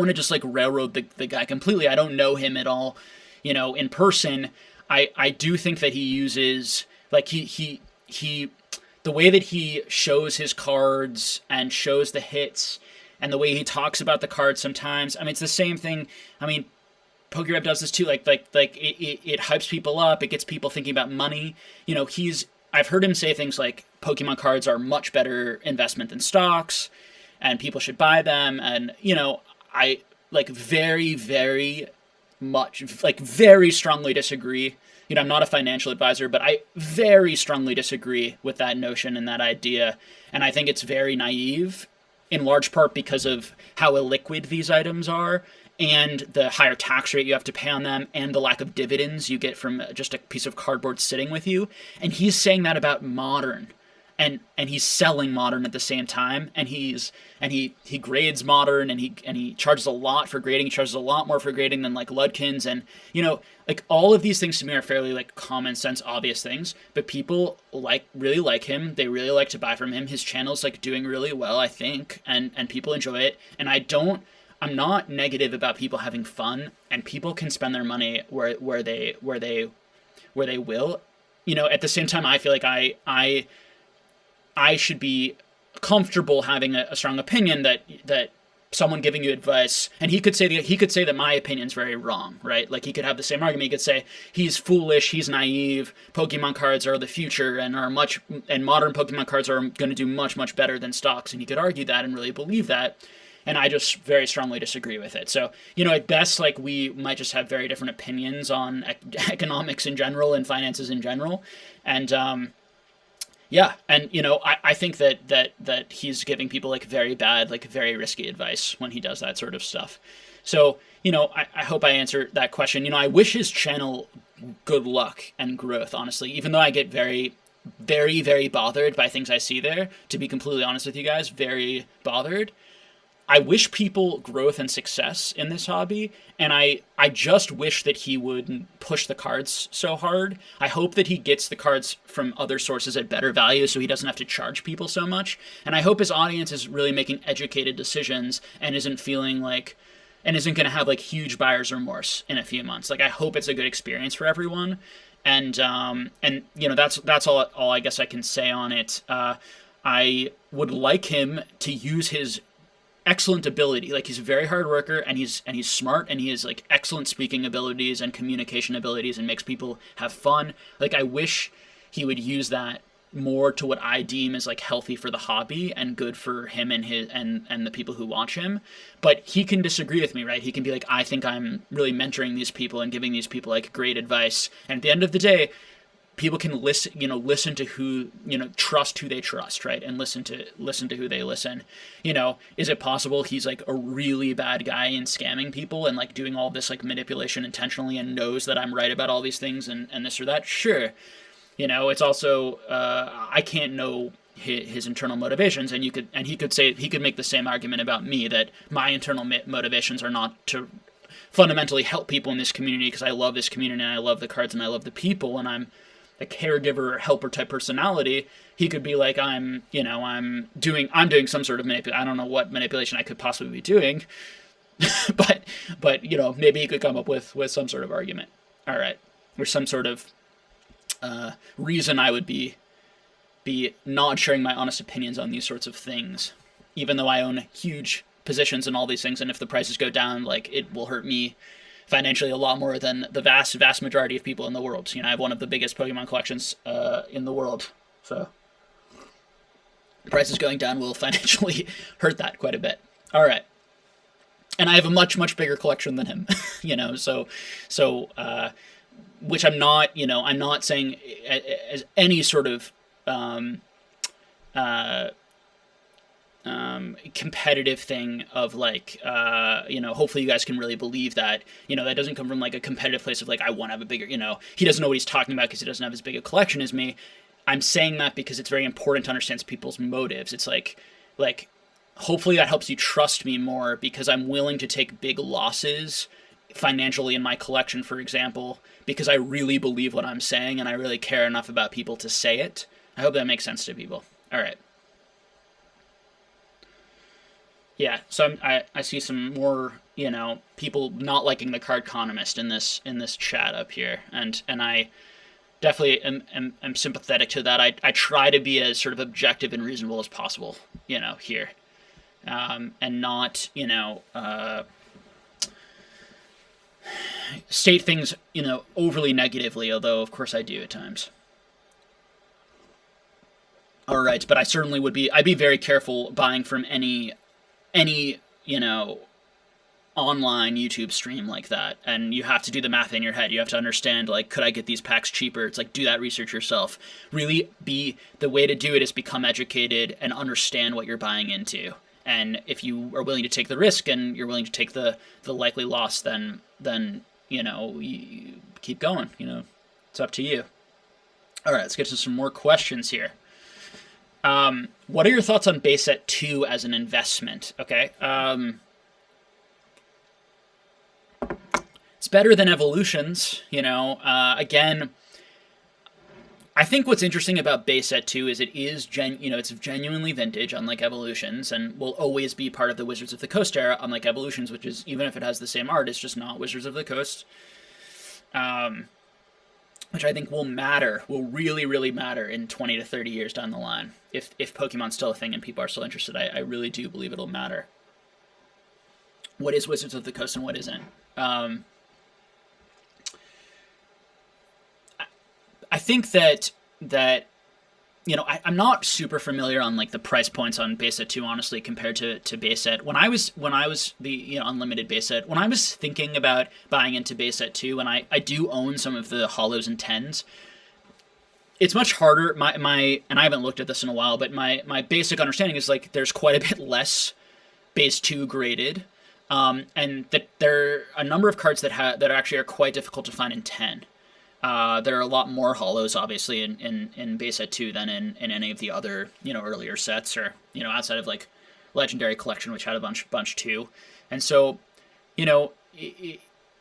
to just like railroad the guy completely. I don't know him at all, in person. I do think that he uses like he the way that he shows his cards and shows the hits and the way he talks about the cards sometimes. I mean, it's the same thing. I mean, PokeRep does this too. Like it hypes people up. It gets people thinking about money. I've heard him say things like Pokemon cards are much better investment than stocks, and people should buy them. And I like very, very much, like very strongly disagree. I'm not a financial advisor, but I very strongly disagree with that notion and that idea. And I think it's very naive, in large part because of how illiquid these items are, and the higher tax rate you have to pay on them, and the lack of dividends you get from just a piece of cardboard sitting with you. And he's saying that about Modern. And he's selling Modern at the same time, and he grades Modern, and he charges a lot for grading. He charges a lot more for grading than like Ludkins, and like all of these things to me are fairly like common sense, obvious things. But people really like him. They really like to buy from him. His channel's like doing really well, I think, and people enjoy it. And I'm not negative about people having fun, and people can spend their money where they will. At the same time, I feel like I should be comfortable having a strong opinion that someone giving you advice, and he could say that my opinion's very wrong, right? Like, he could have the same argument. He could say he's foolish, he's naive, Pokemon cards are the future and modern Pokemon cards are going to do much better than stocks, and he could argue that and really believe that. And I just very strongly disagree with it. So, at best, like, we might just have very different opinions on economics in general and finances in general. And yeah, and I think that he's giving people like very bad, like very risky advice when he does that sort of stuff. So, I hope I answered that question. I wish his channel good luck and growth, honestly, even though I get very, very, very bothered by things I see there, to be completely honest with you guys, very bothered. I wish people growth and success in this hobby, and I just wish that he wouldn't push the cards so hard. I hope that he gets the cards from other sources at better value so he doesn't have to charge people so much. And I hope his audience is really making educated decisions and isn't feeling like, and isn't going to have like huge buyer's remorse in a few months. Like, I hope it's a good experience for everyone. And that's all I guess I can say on it. I would like him to use his excellent ability. Like, he's a very hard worker, and he's smart, and he has like excellent speaking abilities and communication abilities and makes people have fun. Like, I wish he would use that more to what I deem as like healthy for the hobby and good for him and his and the people who watch him. But he can disagree with me, right? He can be like, I think I'm really mentoring these people and giving these people like great advice. And at the end of the day, people can listen to who, trust who they trust, right? And listen to who they listen. Is it possible he's like a really bad guy and scamming people and like doing all this like manipulation intentionally and knows that I'm right about all these things and this or that? Sure. It's also, I can't know his internal motivations, and he could make the same argument about me, that my internal motivations are not to fundamentally help people in this community because I love this community and I love the cards and I love the people and I'm a caregiver, helper type personality. He could be like, I'm doing some sort of manipulation. I don't know what manipulation I could possibly be doing, but maybe he could come up with some sort of argument. All right, or some sort of reason I would be not sharing my honest opinions on these sorts of things, even though I own huge positions in all these things, and if the prices go down, like, it will hurt me financially a lot more than the vast majority of people in the world. I have one of the biggest Pokemon collections in the world, so prices going down will financially hurt that quite a bit. All right, and I have a much bigger collection than him, so which I'm not saying as any sort of competitive thing of like, hopefully you guys can really believe that, that doesn't come from like a competitive place of like, I want to have a bigger, he doesn't know what he's talking about because he doesn't have as big a collection as me. I'm saying that because it's very important to understand people's motives. It's like, hopefully that helps you trust me more because I'm willing to take big losses financially in my collection, for example, because I really believe what I'm saying and I really care enough about people to say it. I hope that makes sense to people. All right. Yeah, so I see some more, people not liking the Car Economist in this chat up here, and I definitely am sympathetic to that. I try to be as sort of objective and reasonable as possible, here, and not, state things, overly negatively, although of course I do at times. All right, but I certainly I'd be very careful buying from any online YouTube stream like that, and you have to do the math in your head. You have to understand, like, could I get these packs cheaper? It's like, do that research yourself. Really, the way to do it is become educated and understand what you're buying into. And if you are willing to take the risk and you're willing to take the likely loss, then you keep going. It's up to you. All right, let's get to some more questions here. What are your thoughts on base set 2 as an investment? Okay. It's better than Evolutions, again, I think what's interesting about base set 2 is it's genuinely vintage, unlike Evolutions, and will always be part of the Wizards of the Coast era, unlike Evolutions, which is, even if it has the same art, it's just not Wizards of the Coast. which I think will really, really matter in 20 to 30 years down the line. If Pokemon's still a thing and people are still interested, I really do believe it'll matter. What is Wizards of the Coast and what isn't? I think that I'm not super familiar on like the price points on base set 2, honestly, compared to base set. When I was the unlimited base set, when I was thinking about buying into base set 2, and I do own some of the hollows and 10s, it's much harder. My and I haven't looked at this in a while, but my basic understanding is like there's quite a bit less base 2 graded, and that there are a number of cards that actually are quite difficult to find in 10. There are a lot more hollows, obviously, in base set 2 than in any of the other, earlier sets, or, outside of, like, Legendary Collection, which had a bunch too. And so,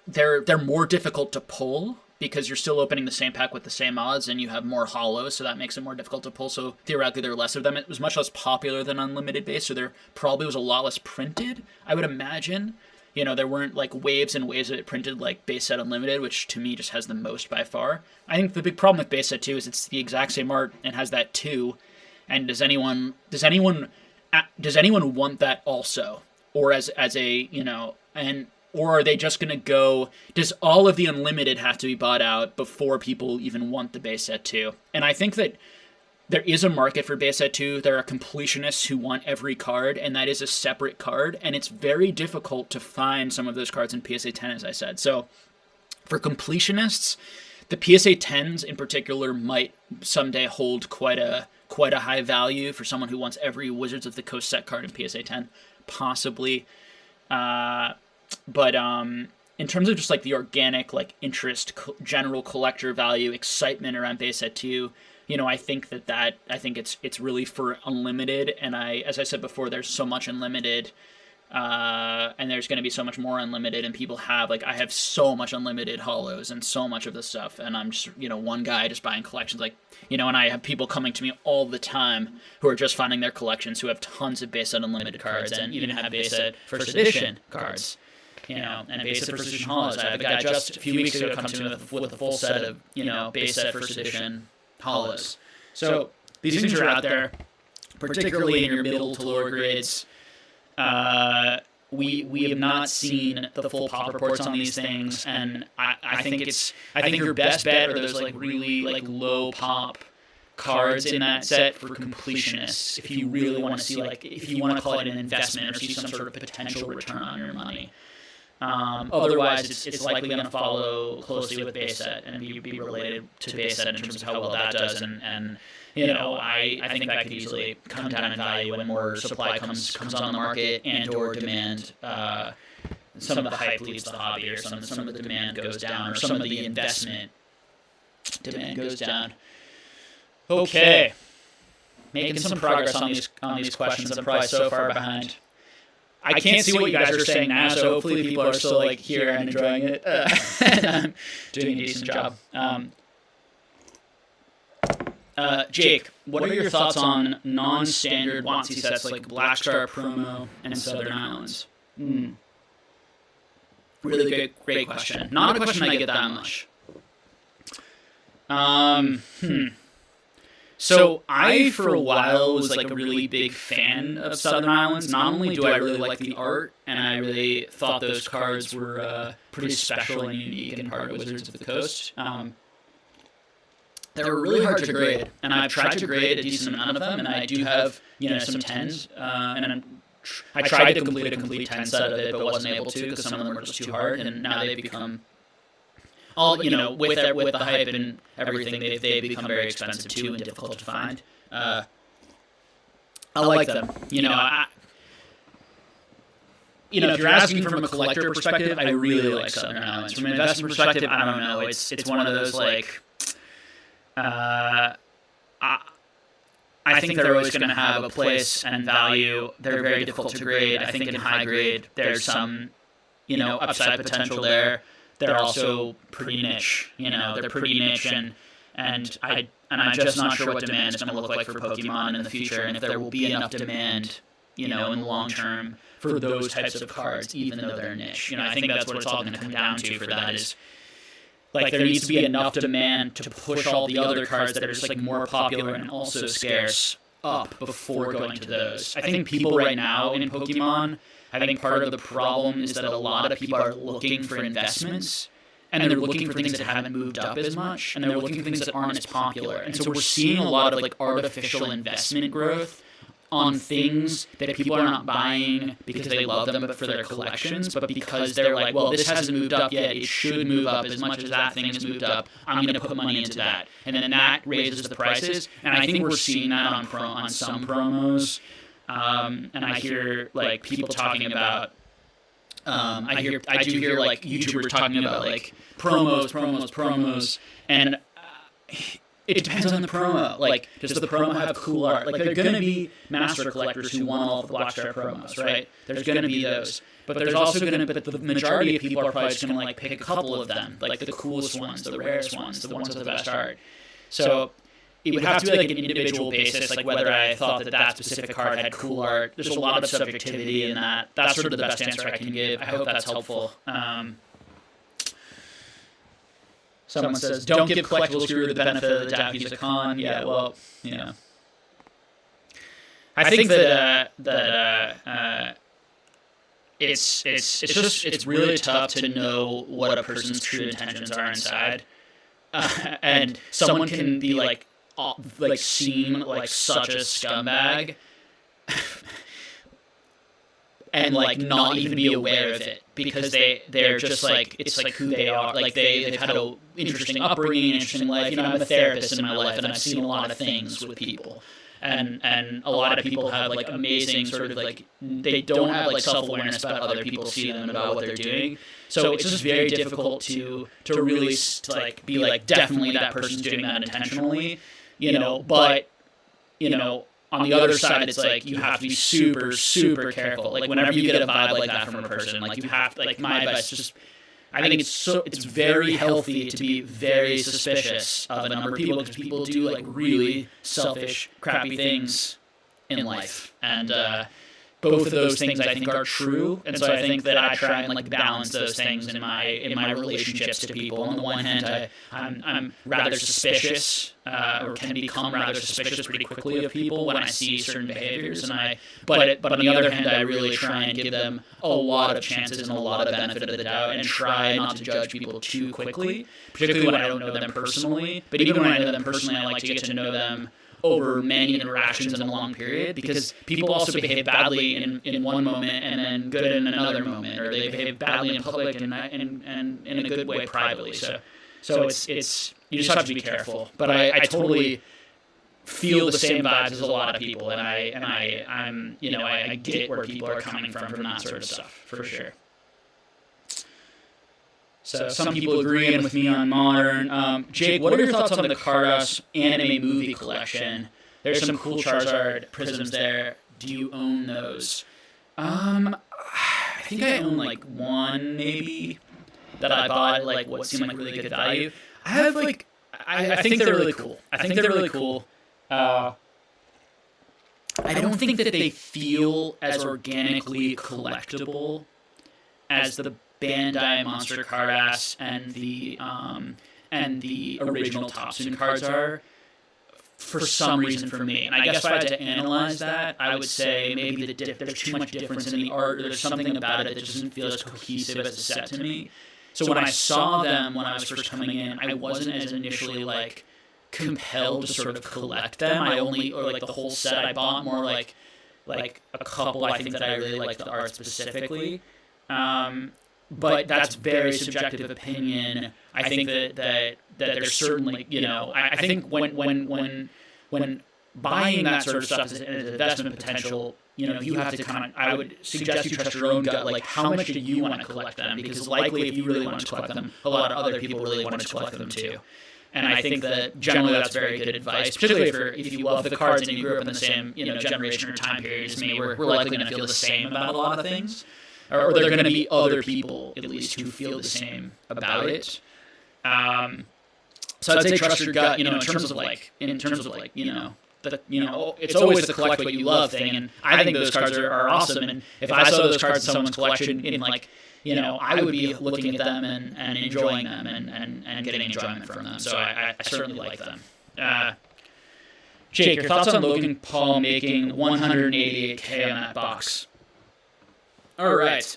they're more difficult to pull because you're still opening the same pack with the same odds, and you have more hollows, so that makes it more difficult to pull. So, theoretically, there are less of them. It was much less popular than Unlimited base, so there probably was a lot less printed, I would imagine. There weren't like waves and waves of it printed like base set Unlimited, which to me just has the most by far. I think the big problem with base set 2 is it's the exact same art and has that too. And does anyone want that also, or as a or are they just gonna go? Does all of the Unlimited have to be bought out before people even want the base set 2? And I think that there is a market for base set 2. There are completionists who want every card, and that is a separate card, and it's very difficult to find some of those cards in PSA 10, as I said. So for completionists, the PSA 10s in particular might someday hold quite a high value for someone who wants every Wizards of the Coast set card in PSA 10, possibly. But in terms of just like the organic like interest, general collector value, excitement around base set 2, I think I think it's really for Unlimited, and as I said before, there's so much Unlimited, and there's going to be so much more Unlimited, and people have, like, I have so much Unlimited hollows and so much of this stuff, and I'm just, one guy just buying collections, like, and I have people coming to me all the time who are just finding their collections, who have tons of base set Unlimited cards, and even have base set First Edition cards, and base set First Edition hollows. I have a guy just a few weeks ago come to me with a full set of, base set First Edition hollows. So these things are out there, particularly in your middle to lower grades. We have not seen the full pop reports on these things, and I think your best bet are those like really like low pop cards in that set for completionists. If you really want to see, like, if you want to call it an investment or see some sort of potential return on your money. Otherwise, it's likely going to follow closely with base set and be related to base set in terms of how well that does. And I think that could easily come down in value when more supply comes on the market and or demand. Some of the hype leaves the hobby, or some of the demand goes down, or some of the investment demand goes down. Okay, making some progress on these questions. I'm probably so far behind. I can't see what you guys are saying now, so hopefully people are still like here and enjoying it. And I'm doing a decent job. Jake, what are your thoughts on non-standard WotC sets like Black Star Promo and Southern Islands? Really great question. Not a question I get that much. So I, for a while, was like a really big fan of Southern Islands. Not only do I really like the art, and I really thought those cards were pretty special and unique and part of Wizards of the Coast. They were really hard to grade, and I've tried to grade a decent amount of them, and I do have some 10s, and I tried to complete a complete 10 set of it, but wasn't able to because some of them were just too hard, and now they've become... with the hype and everything, they've become very expensive too and difficult to find. I like them. If you're asking from a collector perspective, I really like Southern Islands. From an investment perspective, I don't know. It's one of those like. I think they're always going to have a place and value. They're very difficult to grade. I think in high grade, there's some, upside potential there. They're also pretty niche, they're pretty niche, and I'm just not sure what demand is going to look like for Pokemon in the future, and if there will be enough demand, in the long term for those types of cards, even though they're niche. I think that's what it's all going to come down to for that is, like there needs to be enough demand to push all the other cards that are just like more popular and also scarce up before going to those. I think people right now in Pokemon, I think part of the problem is that a lot of people are looking for investments, and they're looking for things that haven't moved up as much, and they're looking for things that aren't as popular. And so we're seeing a lot of like artificial investment growth on things that people are not buying because they love them but for their collections, but because they're like, well, this hasn't moved up yet, it should move up as much as that thing has moved up, I'm going to put money into that. And then that raises the prices, and I think we're seeing that on some promos. And I hear like people talking about I do hear like YouTubers talking about like promos, and it depends on the promo. Like, does the promo have cool art? Like, there are going to be master collectors who want all the Blackstar promos, right? There's going to be those. But there's also going to, but the majority of people are probably just going to like pick a couple of them, like the coolest ones, the rarest ones, the ones with the best art. So it would have to be like an individual basis, like whether I thought that specific card had cool art. There's a lot of subjectivity in that. That's sort of the best answer I can give. I hope that's helpful. Someone says, don't give Collectibles Guru the benefit of the doubt, he's a con. Yeah, well, you know. I think that it's really tough to know what a person's true intentions are inside. And someone can be like seem like such a scumbag and like not even be aware of it, because they're just like, it's like who they are. Like they've had an interesting upbringing, interesting life. You know, I'm a therapist in my life, and I've seen a lot of things with people. And a lot of people have like amazing sort of like, they don't have like self-awareness about other people see them and about what they're doing. So it's just very difficult to really like be like, definitely that person's doing that intentionally, you know. But you know, on the other side, it's like you have to be super, super careful. Like whenever you get a vibe like that from a person, like you have to, like my advice, just, I think it's very healthy to be very suspicious of a number of people, because people do like really selfish, crappy things in life. And both of those things I think are true. And so I think that I try and like balance those things in my relationships to people. On the one hand, I'm rather suspicious, or can become rather suspicious pretty quickly of people when I see certain behaviors, but on the other hand, I really try and give them a lot of chances and a lot of benefit of the doubt, and try not to judge people too quickly, particularly when I don't know them personally. But even when I know them personally, I like to get to know them over many interactions in a long period, because people also behave badly in one moment and then good in another moment, or they behave badly in public and in a good way privately. So it's you just have to be careful. But I totally feel the same vibes as a lot of people, and I'm you know, I get where people are coming from that sort of stuff for sure. So some people agreeing with me on modern. Jake, what are your thoughts on the Cardos anime movie collection? There's some cool Charizard prisms there. Do you own those? I think I own like one maybe that I bought like what seemed like really good value. I have like I think they're really cool. I think they're really cool. I don't think that they feel as organically collectible as the Bandai Monster Cardass and the original Topsun cards are, for some reason for me. And I guess if I had to analyze that, I would say maybe there's too much difference in the art, or there's something about it that just doesn't feel as cohesive as a set to me. So when I saw them when I was first coming in, I wasn't as initially like compelled to sort of collect them. I only, or like the whole set, I bought more like a couple. I think that I really liked the art specifically. But that's very subjective opinion. I think that there's certainly, you know, I think when buying that sort of stuff as an investment potential, you know, you have to kind of, I would suggest you trust your own gut. Like, how much do you want to collect them? Because likely if you really want to collect them, a lot of other people really want to collect them too. And I think that generally that's very good advice, particularly if you love the cards and you grew up in the same, you know, generation or time period as me. We're likely going to feel the same about a lot of things. Or there are going to be other people, at least, who feel the same about it. So I'd say trust your gut, you know, in terms of like, you know, it's always the collect what you love thing. And I think those cards are awesome. And if I saw those cards in someone's collection in like I would be looking at them and enjoying them and getting enjoyment from them. So I certainly like them. Jake, your thoughts on Logan Paul making $188K on that box? All right.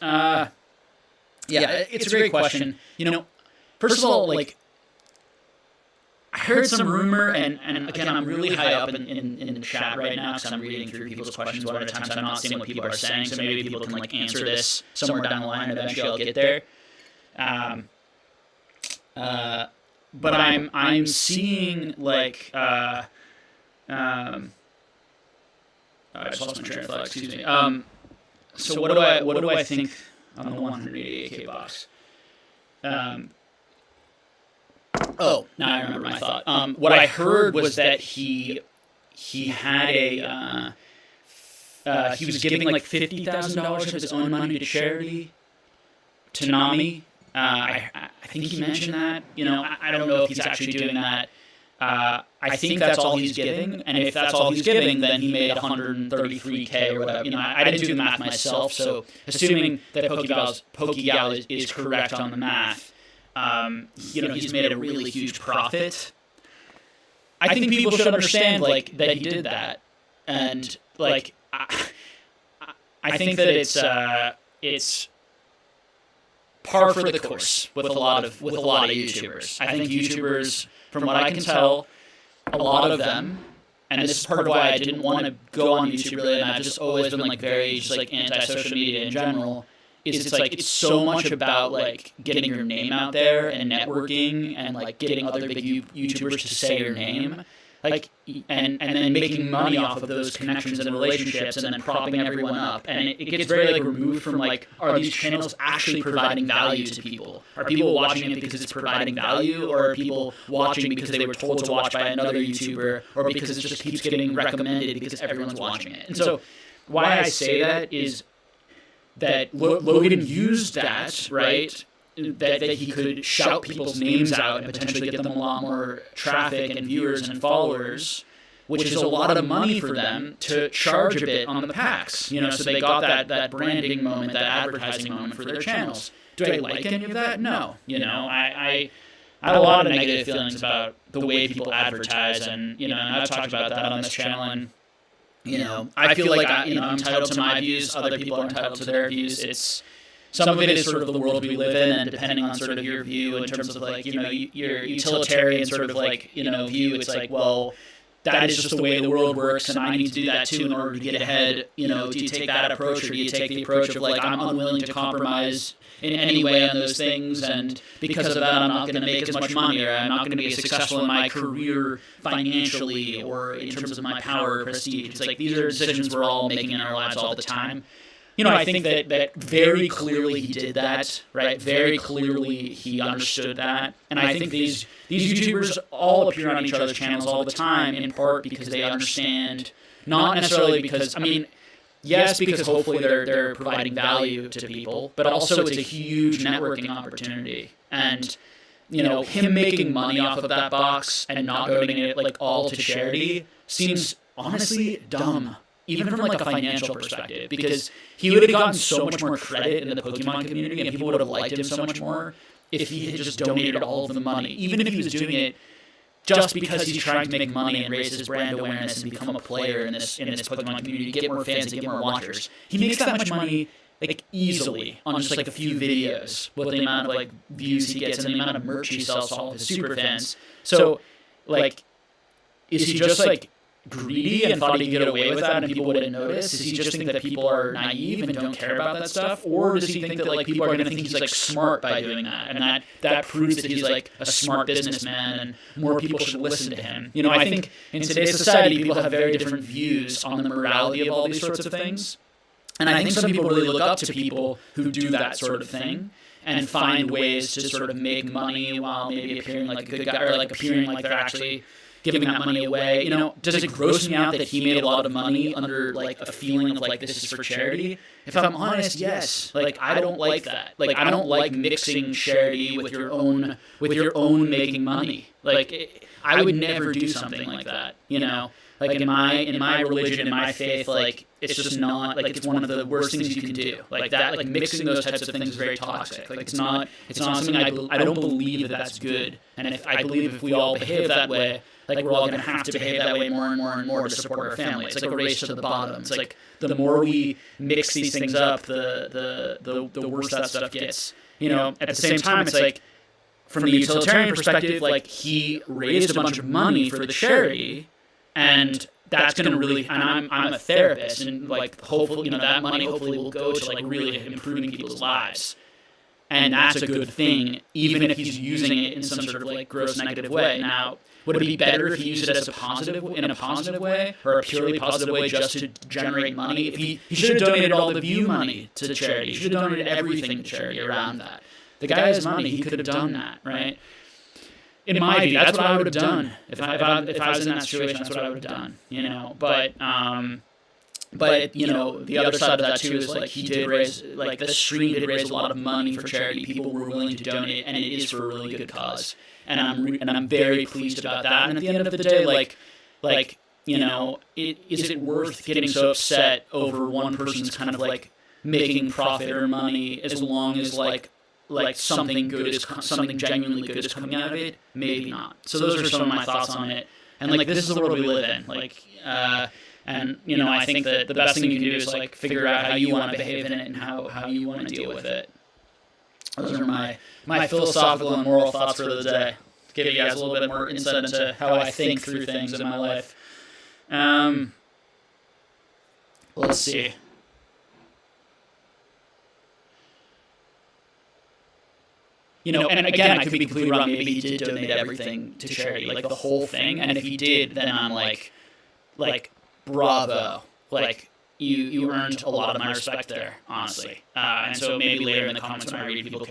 Yeah, it's a great question. First of all, like, I heard some rumor, and again, I'm really high up in the chat right now because I'm reading through people's questions one at a time, so I'm not seeing what people are saying, so maybe people can, like, answer this somewhere down the line, and eventually I'll get there. But I'm seeing, like, I just lost my train of thought, excuse me. So what do I think on the 188K box? Now I remember my thought. What I heard was that he had he was giving like $50,000 of his own money to charity, to NAMI. I think he mentioned that. I don't know if he's actually doing that. I think that's all he's giving, and if that's all he's giving, then he made $133K or whatever. I didn't do the math myself, so assuming that Pokegal is correct on the math, he's made a really huge profit. I think people should understand, like, that he did that, and like, I think that it's par for the course with a lot of YouTubers. I think YouTubers, from what I can tell, a lot of them, and this is part of why I didn't want to go on YouTube really, and I've just always been like very just like anti-social media in general, is it's so much about like getting your name out there and networking and like getting other big YouTubers to say your name, like, and then making money off of those connections and relationships, and then propping everyone up, and it gets very like removed from like, are these channels actually providing value to people? Are people watching it because it's providing value, or are people watching because they were told to watch by another YouTuber, or because it just keeps getting recommended because everyone's watching it? And so why I say that is that Logan used that, right? That he could shout people's names out and potentially get them a lot more traffic and viewers and followers, which is a lot of money for them to charge a bit on the packs. So they got that branding moment, that advertising moment for their channels. Do I like any of that? No. I have a lot of negative feelings about the way people advertise, and I've talked about that on this channel, and I feel like I'm entitled to my views. Other people are entitled to their views. Some of it is sort of the world we live in, and depending on sort of your view in terms of like, your utilitarian sort of like, view, it's like, well, that is just the way the world works, and I need to do that too in order to get ahead. Do you take that approach, or do you take the approach of like, I'm unwilling to compromise in any way on those things, and because of that, I'm not going to make as much money, or I'm not going to be as successful in my career financially, or in terms of my power or prestige. It's like, these are decisions we're all making in our lives all the time. I think that very clearly he did that, right? Very clearly he understood that. And I think these YouTubers all appear on each other's channels all the time, in part because they understand, not necessarily because, yes, because hopefully they're providing value to people, but also it's a huge networking opportunity. And, him making money off of that box and not donating it like all to charity seems honestly dumb. Even from like a financial perspective, because he would have gotten so much more credit in the Pokemon community, and people would have liked him so much more if he had just donated all of the money. Even if he was doing it just because he's trying to make money and raise his brand awareness and become a player in this Pokemon community, get more fans and get more watchers. He makes that much money like easily on just like a few videos with the amount of like views he gets and the amount of merch he sells to all of his super fans. So like, is he just like greedy and thought he could get away with that and people wouldn't notice? Does he just think that people are naive and don't care about that stuff? Or does he think that like people are going to think he's like smart by doing that, and that proves that he's like a smart businessman and more people should listen to him? I think in today's society people have very different views on the morality of all these sorts of things, and I think some people really look up to people who do that sort of thing and find ways to sort of make money while maybe appearing like a good guy, or like appearing like they're actually giving that money away. Does it gross me out that he made a lot of money under like a feeling of like this is for charity? If I'm honest, yes. Like I don't like that. Like I don't like mixing charity with your own making money. Like I would never do something like that. Like in my religion, in my faith, like it's just not like it's one of the worst things you can do. Like that, like mixing those types of things is very toxic. Like it's not something I don't believe that that's good. And I believe if we all behave that way, like we're all going to have to behave that way more and more and more to support our family. It's like a race to the bottom. It's like the more we mix these things up, the worse that stuff gets. At the same time, it's like from the utilitarian perspective, like he raised a bunch of money for the charity. And that's going to really, and I'm a therapist, and like hopefully, that money hopefully will go to like really improving people's lives. And that's a good thing, even if he's using it in some sort of like gross negative way. Now, would it be better if he used it as in a positive way, or a purely positive way just to generate money? If he should have donated all the view money to charity. He should have donated everything to charity around that. The guy has money, he could have done that, right? In my view, that's what I would have done. If I was in that situation, that's what I would have done. But the other side of that too is like he did raise, like the stream did raise a lot of money for charity. People were willing to donate, and it is for a really good cause. And I'm very pleased about that. And at the end of the day, is it worth getting so upset over one person's kind of like making profit or money as long as like something genuinely good is coming out of it? Maybe not. So those are some of my thoughts on it. And like this is the world we live in. I think that the best thing you can do is like figure out how you want to behave in it and how you want to deal with it. Those are my philosophical and moral thoughts for the day. Give you guys a little bit more insight into how I think through things in my life. Let's see. And again, I could be completely wrong. Maybe he did donate everything to charity, like the whole thing. And if he did, then I'm like, bravo. Like, you earned a lot of my respect there, honestly. And so maybe later in the comments when I read, people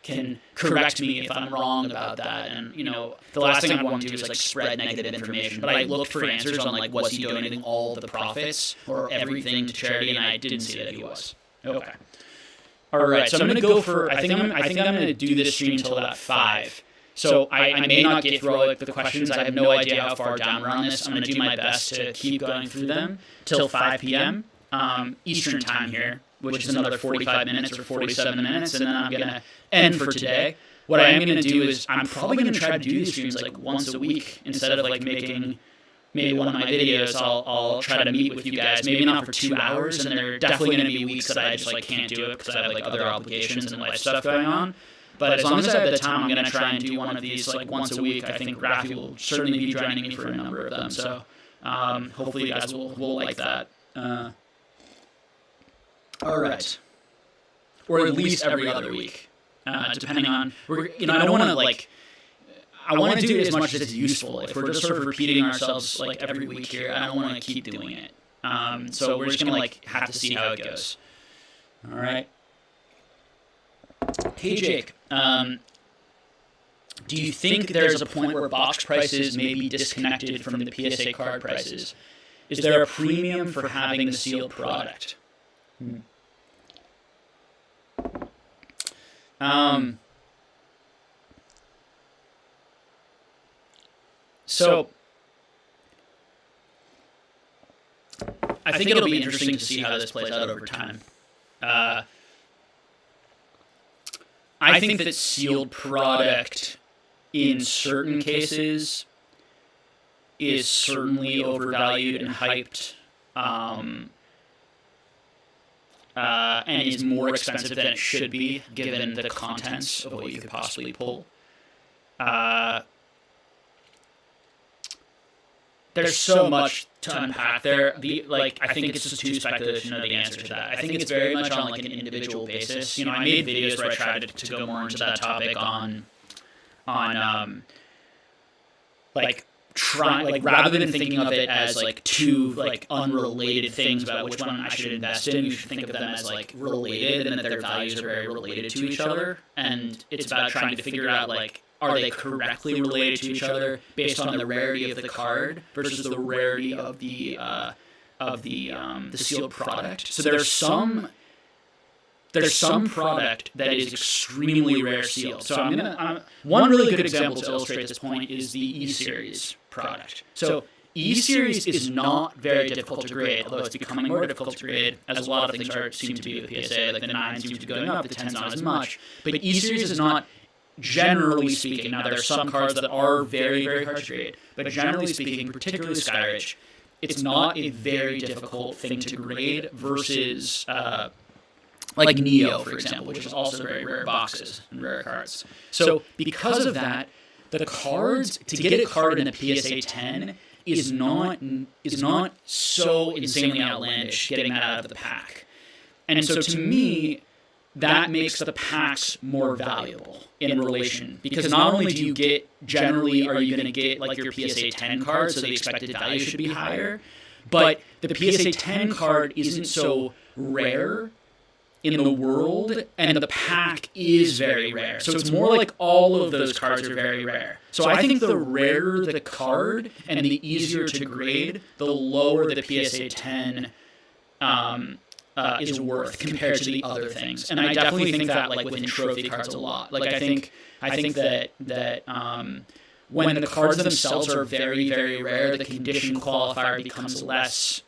can correct me if I'm wrong about that. And, the last thing I want to do is like spread negative information. But I looked for answers on like, was he donating all the profits or everything to charity? And I didn't see that he was. Okay. All right, so I'm going to go for, I think I'm going to do this stream until about 5. So I may not get through all like, the questions. I have no idea how far down we're on this. I'm going to do my best to keep going through them till 5 p.m. Eastern time here, which is another 45 minutes or 47 minutes, and then I'm going to end for today. What I am going to do is I'm probably going to try to do these streams like once a week instead of like making maybe one of my videos. I'll try to meet with you guys, maybe not for 2 hours, and there are definitely going to be weeks that I just like can't do it because I have like other obligations and life stuff going on. But as long as I have the time, I'm going to try and do one of these like once a week. I think Rafi will certainly be joining me for a number of them, so hopefully you guys will like that. All right, or at least every other week, depending on I don't want to like. I want to do it as much as it's useful. If we're just sort of repeating ourselves like every week here, I don't want to keep doing it. So we're just going to like have to see how it goes. All right. Hey, Jake. Do you think there's a point where box prices may be disconnected from the PSA card prices? Is there a premium for having the sealed product? So, I think it'll be interesting to see how this plays out over time. I think that sealed product, in certain cases, is certainly overvalued and hyped, and is more expensive than it should be, given the contents of what you could possibly pull. There's so much to unpack there. I think it's just too speculative to know the answer to that. I think it's very much on like an individual basis. I made videos where I tried to go more into that topic on rather than thinking of it as like two like unrelated things about which one I should invest in, you should think of them as like related and that their values are very related to each other. And it's about trying to figure out like are they correctly related to each other based on the rarity of the card versus the rarity of the sealed product. So there's some product that is extremely rare sealed. So one really good example to illustrate this point is the E-Series product. So E-Series is not very difficult to grade, although it's becoming more difficult to grade, as a lot of things seem to be with PSA. Like the 9 seems to be going up, the 10's not as much. But E-Series is not, generally speaking, now there are some cards that are very, very hard to grade, but generally speaking, particularly Skyridge, it's not a very difficult thing to grade versus like Neo, for example, which is also very rare boxes and rare cards. So because of that, the cards, to get a card in the PSA 10 is not so insanely outlandish getting that out of the pack. And so to me, that makes the packs more valuable in relation, because not only do you get, generally are you going to get like your PSA 10 card, so the expected value should be higher, but the PSA 10 card isn't so rare in the world, and the pack is very rare. So it's more like all of those cards are very rare. So I think the rarer the card and the easier to grade, the lower the PSA 10 is worth compared to the other things. And I definitely think that like within trophy cards a lot. Like I think that when the cards themselves are very, very rare, the condition qualifier becomes less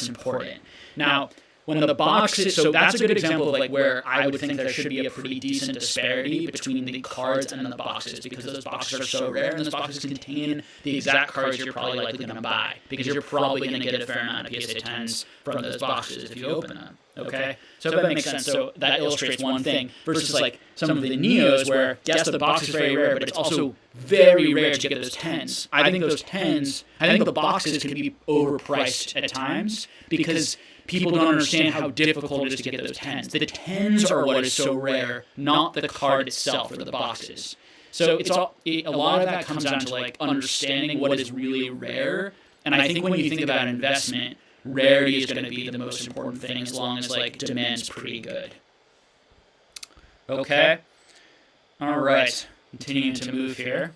important. Now, when the boxes, so that's a good example of like where I would think there should be a pretty decent disparity between the cards and the boxes, because those boxes are so rare, and those boxes contain the exact cards you're probably likely going to buy, because you're probably going to get a fair amount of PSA 10s from those boxes if you open them. Okay, so that makes sense. So that illustrates one thing versus like some of the Neos where, yes, the box is very rare, but it's also very rare to get those 10s. I think the boxes can be overpriced at times because people don't understand how difficult it is to get those 10s. The 10s are what is so rare, not the card itself or the boxes. So a lot of that comes down to like understanding what is really rare. And I think when you think about investment, rarity is going to be the most important thing, as long as like demand's pretty good. Okay. All right. Continuing to move here.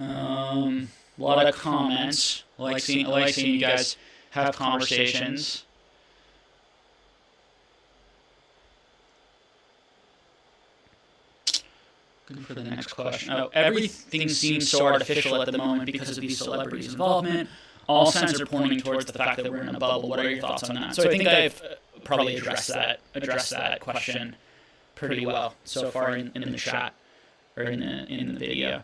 A lot of comments. I like seeing you guys have conversations. Good for the next question. Oh, everything seems so artificial at the moment because of these celebrities' involvement. All signs are pointing towards the fact that we're in a bubble. What are your thoughts on that? So I think I've probably addressed that question pretty well so far in the chat or in the video.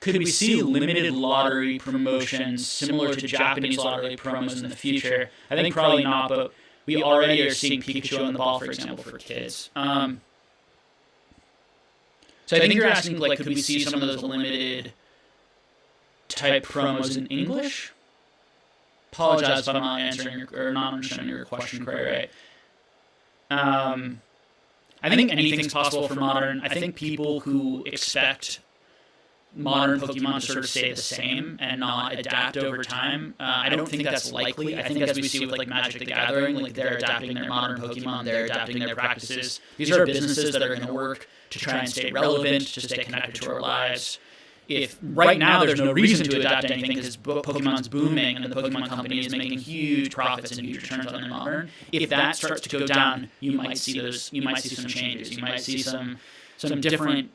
Could we see limited lottery promotions similar to Japanese lottery promos in the future? I think probably not, but we already are seeing Pikachu on the ball, for example, for kids. So I think you're asking, like, could we see some of those limited type promos in English? Apologize if I'm not answering not understanding your question quite right. I think anything's possible for Modern. I think people who expect modern Pokemon to sort of stay the same and not adapt over time, I don't think that's likely. I think as we see with like Magic the Gathering, like they're adapting their modern Pokemon, they're adapting their practices. These are businesses that are going to work to try and stay relevant, to stay connected to our lives. If right now there's no reason to adapt anything because Pokemon's booming and the Pokemon company is making huge profits and huge returns on their modern, if that starts to go down, you might see some changes. You might see some different,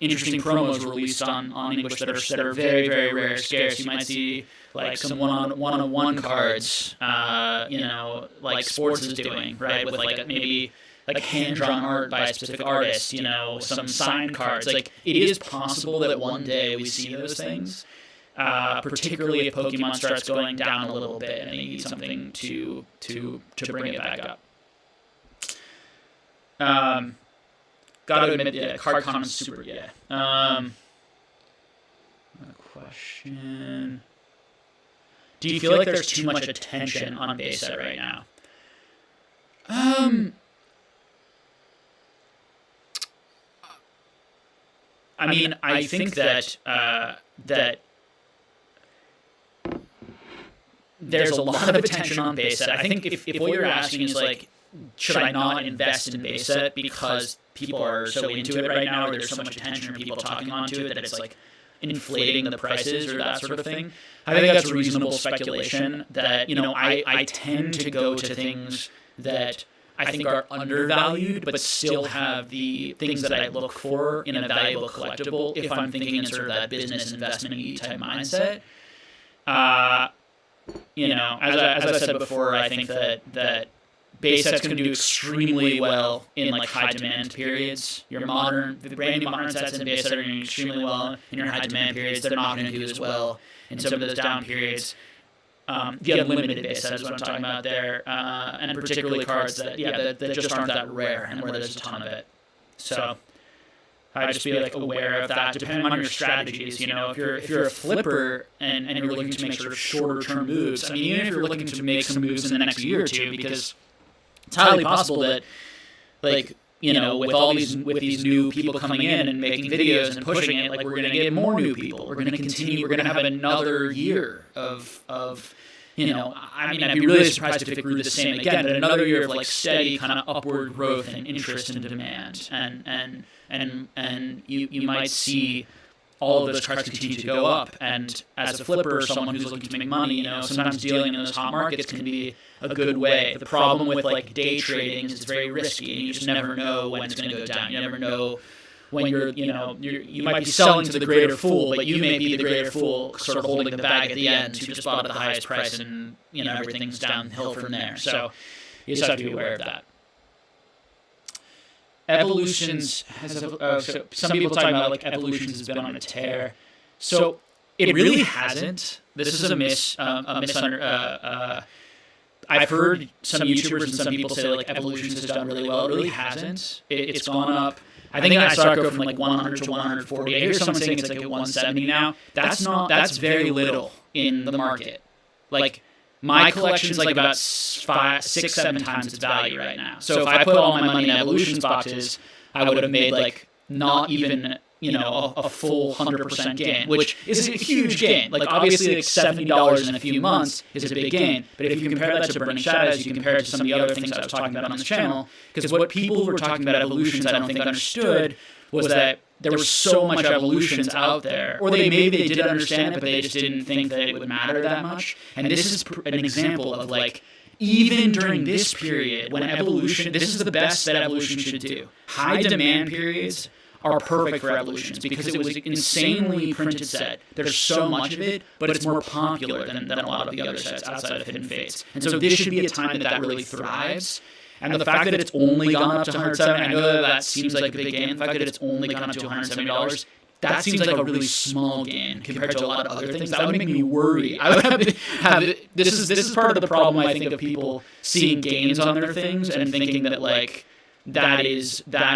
interesting promos released on English that are very, very rare, scarce. You might see like some one-on-one cards, like Sports is doing, right, with like maybe like hand-drawn art by a specific artist, some signed cards. Like it is possible that one day we see those things, particularly if Pokemon starts going down a little bit and they need something to bring it back up. Gotta admit, yeah, Car Economist super, yeah. A question. Do you feel like there's too much attention on base set right now? I mean, I think that there's a lot of attention on base set. I think if what you're asking is like, should I not invest in base set because people are so into it right now, or there's so much attention or people talking onto it that it's like inflating the prices or that sort of thing, I think that's reasonable speculation. That, you know, I tend to go to things that I think are undervalued, but still have the things that I look for in a valuable collectible if I'm thinking in sort of that business investment-y type mindset. You know, as I said before, I think that base sets can do extremely well in like high demand periods. The brand new modern sets and base sets are doing extremely well in your high demand periods. They're not going to do as well in some of those down periods. The unlimited base set is what I'm talking about there, and particularly cards that just aren't that rare and where there's a ton of it. So I just be like aware of that, depending on your strategies. You know, if you're a flipper and you're looking to make sort of shorter term moves. I mean, even if you're looking to make some moves in the next year or two, because it's highly possible that, like, you know, with these new people coming in and making videos and pushing it, like, we're going to get more new people. We're going to continue. We're going to have another year of, you know, I mean, I'd be really surprised if it grew the same again, but another year of like steady kind of upward growth and interest and demand, and you might see all of those cards continue to go up. And as a flipper, someone who's looking to make money, you know, sometimes dealing in those hot markets can be a good way. The problem with like day trading is it's very risky, and you just never know when it's going to go down. You never know when you might be selling to the greater fool, but you may be the greater fool sort of holding the bag at the end who just bought at the highest price, and, you know, everything's downhill from there. So you just have to be aware of that. Evolutions so some people talking about like Evolutions has been on a tear. So it really hasn't. This is I've heard some YouTubers and some people say like Evolutions has done really well. It really hasn't. It's gone up. I think I saw it go from like 100 to 140. I hear someone saying it's like at 170 now. That's very little in the market. Like, my collection's like about 6-7 times its value right now. So if I put all my money in Evolutions boxes, I would have made like not even, you know, a full 100% gain, which is a huge gain. Like, obviously, like $70 in a few months is a big gain. But if you compare that to Burning Shadows, you compare it to some of the other things I was talking about on the channel, because what people who were talking about Evolutions I don't think understood was that there was so much Evolutions out there, or maybe they did understand it, but they just didn't think that it would matter that much. And this is an example of, like, even during this period when Evolution, this is the best that Evolution should do. High demand periods are perfect for Evolutions because it was an insanely printed set. There's so much of it, but it's more popular than a lot of the other sets outside of Hidden Fates. And so this should be a time that really thrives. And the fact that it's only gone up to $170, I know that seems like a big gain. The fact that it's only gone up to $170, that seems like a really small gain compared to a lot of other things. That would make me worry. I would have this is part of the problem, I think, of people seeing gains on their things and thinking that, like, that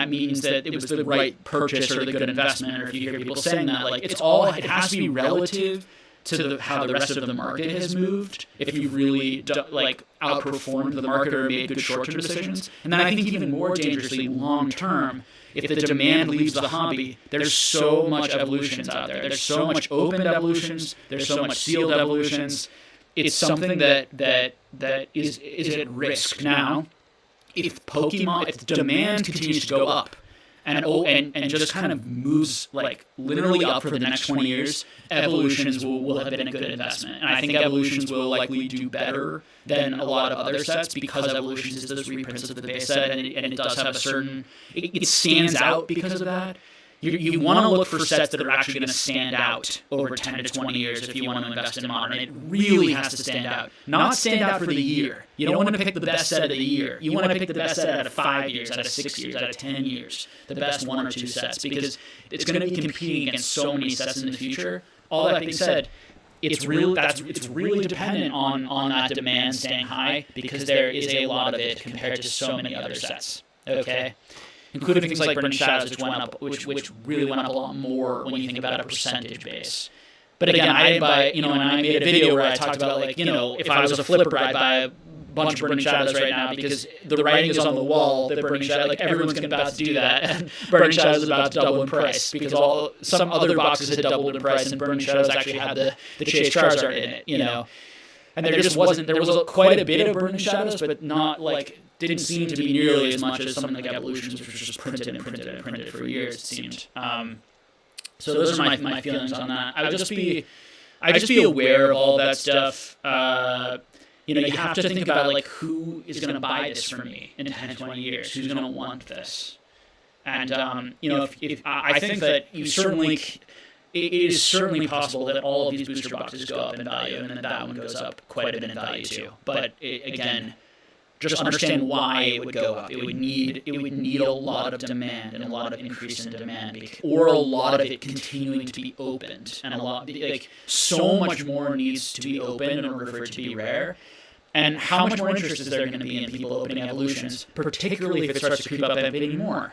means that it was the right purchase or the good investment. Or if you hear people saying that, like, it has to be relative to how the rest of the market has moved. If you really like outperformed the market or made good short-term decisions, and then I think even more dangerously long-term, if the demand leaves the hobby, there's so much Evolutions out there. There's so much opened Evolutions. There's so much sealed Evolutions. It's something that is at risk now. If the demand continues to go up and just kind of moves like literally up for the next 20 years, Evolutions will have been a good investment. And I think Evolutions will likely do better than a lot of other sets because Evolutions is those reprints of the base set, and it does have a certain, it stands out because of that. You want to look for sets that are actually going to stand out over 10 to 20 years if you want to invest in Modern. It really has to stand out. Not stand out for the year. You don't want to pick the best set of the year. You want to pick the best set out of 5 years, out of 6 years, out of 10 years. The best 1 or 2 sets, because it's going to be competing against so many sets in the future. All that being said, it's really dependent on that demand staying high, because there is a lot of it compared to so many other sets. Okay? Including things like Burning Shadows, which really went up a lot more when you think about a percentage base. But again, I didn't buy, and I made a video where I talked about, like, if I was a flipper, I'd buy a bunch of Burning Shadows right now, because the writing is on the wall that Burning Shadows, like, everyone's about to do that, and Burning Shadows is about to double in price, because some other boxes had doubled in price, and Burning Shadows actually had the Chase Charizard in it, and there just wasn't. There was quite a bit of Burning Shadows, but not like didn't seem to be nearly as much as something like Evolutions, which was just printed and printed and printed for years. It seemed. So those are my feelings on that. I just be aware of all that stuff. You have to think about like who is going to buy this from me in 10, 20 years. Who's going to want this? And if I think that you certainly, it is certainly possible that all of these booster boxes go up in value, and then that one goes up quite a bit in value too. But again, just understand why it would go up. It would need a lot of demand and a lot of increase in demand, or a lot of it continuing to be opened, and so much more needs to be opened in order for it to be rare. And how much more interest is there going to be in people opening Evolutions, particularly if it starts to creep up a bit anymore?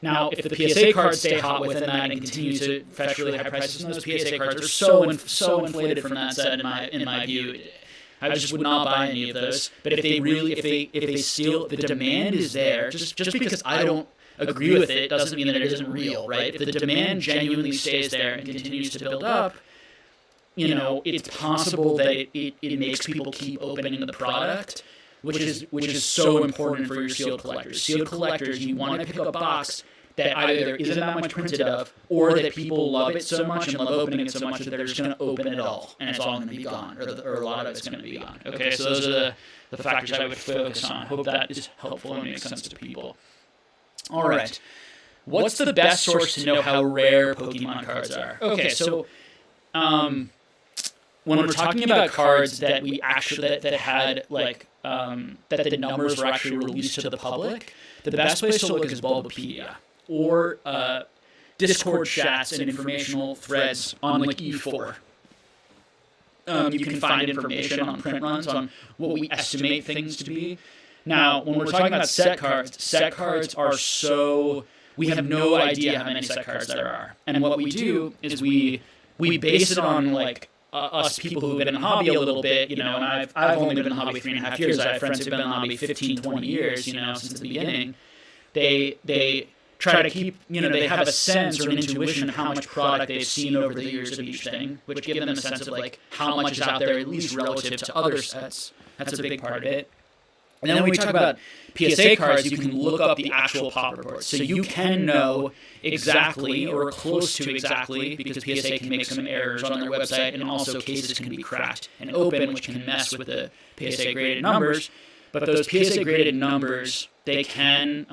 Now, if the PSA cards stay hot within that and continue to fetch really high prices, and those PSA cards are so inflated from that set, in my view, I just would not buy any of those. But if they steal, the demand is there. Just because I don't agree with it doesn't mean that it isn't real, right? If the demand genuinely stays there and continues to build up, it's possible that it makes people keep opening the product, which is so important for your sealed collectors. Sealed collectors, you want to pick up a box that either isn't that much printed of, or that people love it so much and love opening it so much that they're just going to open it all, and it's all going to be gone, or a lot of it's going to be gone. Okay, so those are the factors I would focus on. I hope that is helpful and makes sense to people. All right. What's the best source to know how rare Pokemon cards are? Okay, so when we're talking about cards that we actually that had like that the numbers were actually released to the public, the best place to look is Bulbapedia or Discord chats and informational threads on like E4. You can find information on print runs on what we estimate things to be. Now, when we're talking about set cards are so we have no idea how many set cards there are, and what we do is we base it on like us people who've been in the hobby a little bit, and I've only been in the hobby 3.5 years. I have friends who've been in the hobby 15, 20 years, since the beginning. They try to keep, they have a sense or an intuition of how much product they've seen over the years of each thing, which give them a sense of like how much is out there, at least relative to other sets. That's a big part of it. And then when we talk about PSA cards, you can look up the actual pop reports. So you can know exactly or close to exactly, because PSA can make some errors on their website, and also cases can be cracked and open, which can mess with the PSA graded numbers. But those PSA graded numbers, they can,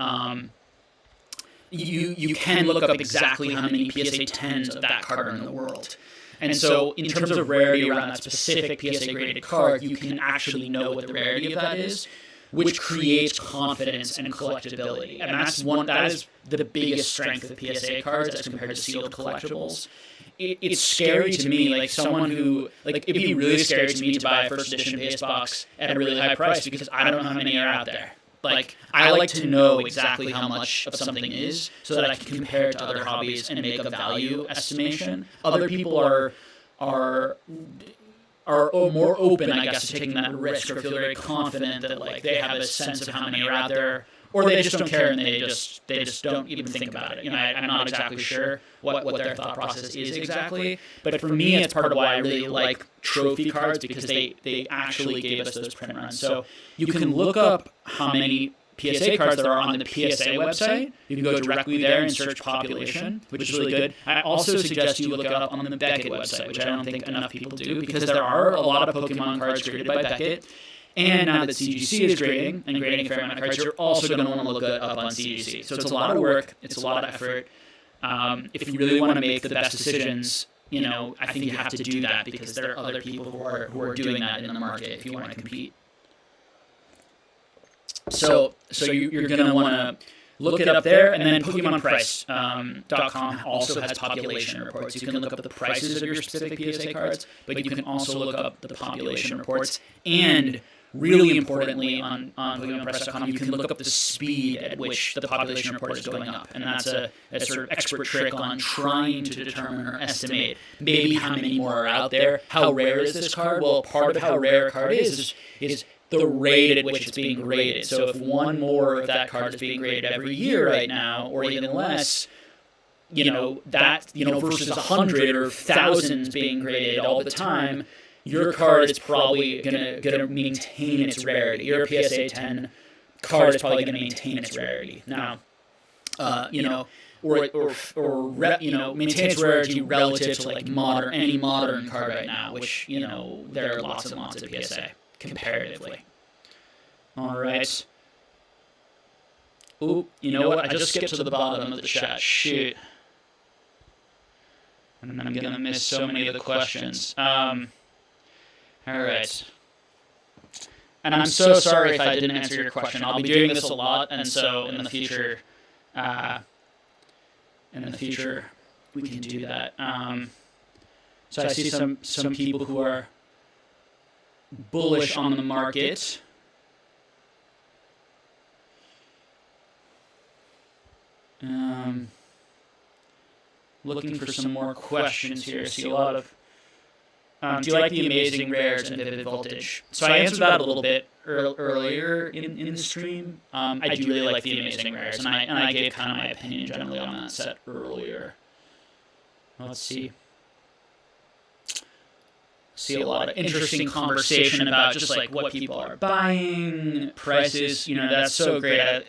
you can look up exactly how many PSA 10s of that card are in the world. And so in terms of rarity around that specific PSA graded card, you can actually know what the rarity of that is, which creates confidence and collectability. And that is the biggest strength of PSA cards as compared to sealed collectibles. It's scary to me, like someone who, like it'd be really scary to me to buy a first edition base box at a really high price because I don't know how many are out there. Like, I like to know exactly how much of something is so that I can compare it to other hobbies and make a value estimation. Other people are more open, I guess, to taking that risk, or feel very confident that like they have a sense of how many are out there, or they just don't care and they just don't even think about it. I'm not exactly sure what their thought process is exactly, but for me, it's part of why I really like trophy cards, because they actually gave us those print runs. So you can look up how many PSA cards there are on the PSA website. You can go directly there and search population, which is really good. I also suggest you look it up on the Beckett website, which I don't think enough people do, because there are a lot of Pokemon cards graded by Beckett. And now that CGC is grading a fair amount of cards, you're also going to want to look it up on CGC. So it's a lot of work. It's a lot of effort. If you really want to make the best decisions, I think you have to do that, because there are other people who are doing that in the market if you want to compete. So you're going to want to look it up there, and then PokemonPrice.com also has population reports. You can look up the prices of your specific PSA cards, but you can also look up the population reports. And really importantly, on PokemonPrice.com, you can look up the speed at which the population report is going up. And that's a sort of expert trick on trying to determine or estimate maybe how many more are out there. How rare is this card? Well, part of how rare a card is the rate at which it's being graded. So if one more of that card is being graded every year right now, or even less, versus 100 or thousands being graded all the time, your card is probably gonna maintain its rarity. Your PSA 10 card is probably gonna maintain its rarity. Now, maintain its rarity relative to like any modern card right now, which there are lots and lots of PSA comparatively. All right. Ooh, you know what? I just skipped to the bottom of the chat. Shoot. And I'm gonna miss so many of the questions. All right. And I'm so sorry if I didn't answer your question. I'll be doing this a lot, and so in the future, we can do that. So I see some people who are bullish on the market. Looking for some more questions here. I see a lot of. Do you like the amazing rares and vivid voltage? So I answered that a little bit earlier in the stream. I do really like the amazing rares, and I gave kind of my opinion generally on that set earlier. Let's see. See a lot of interesting conversation about just like what people are buying, prices. That's so great.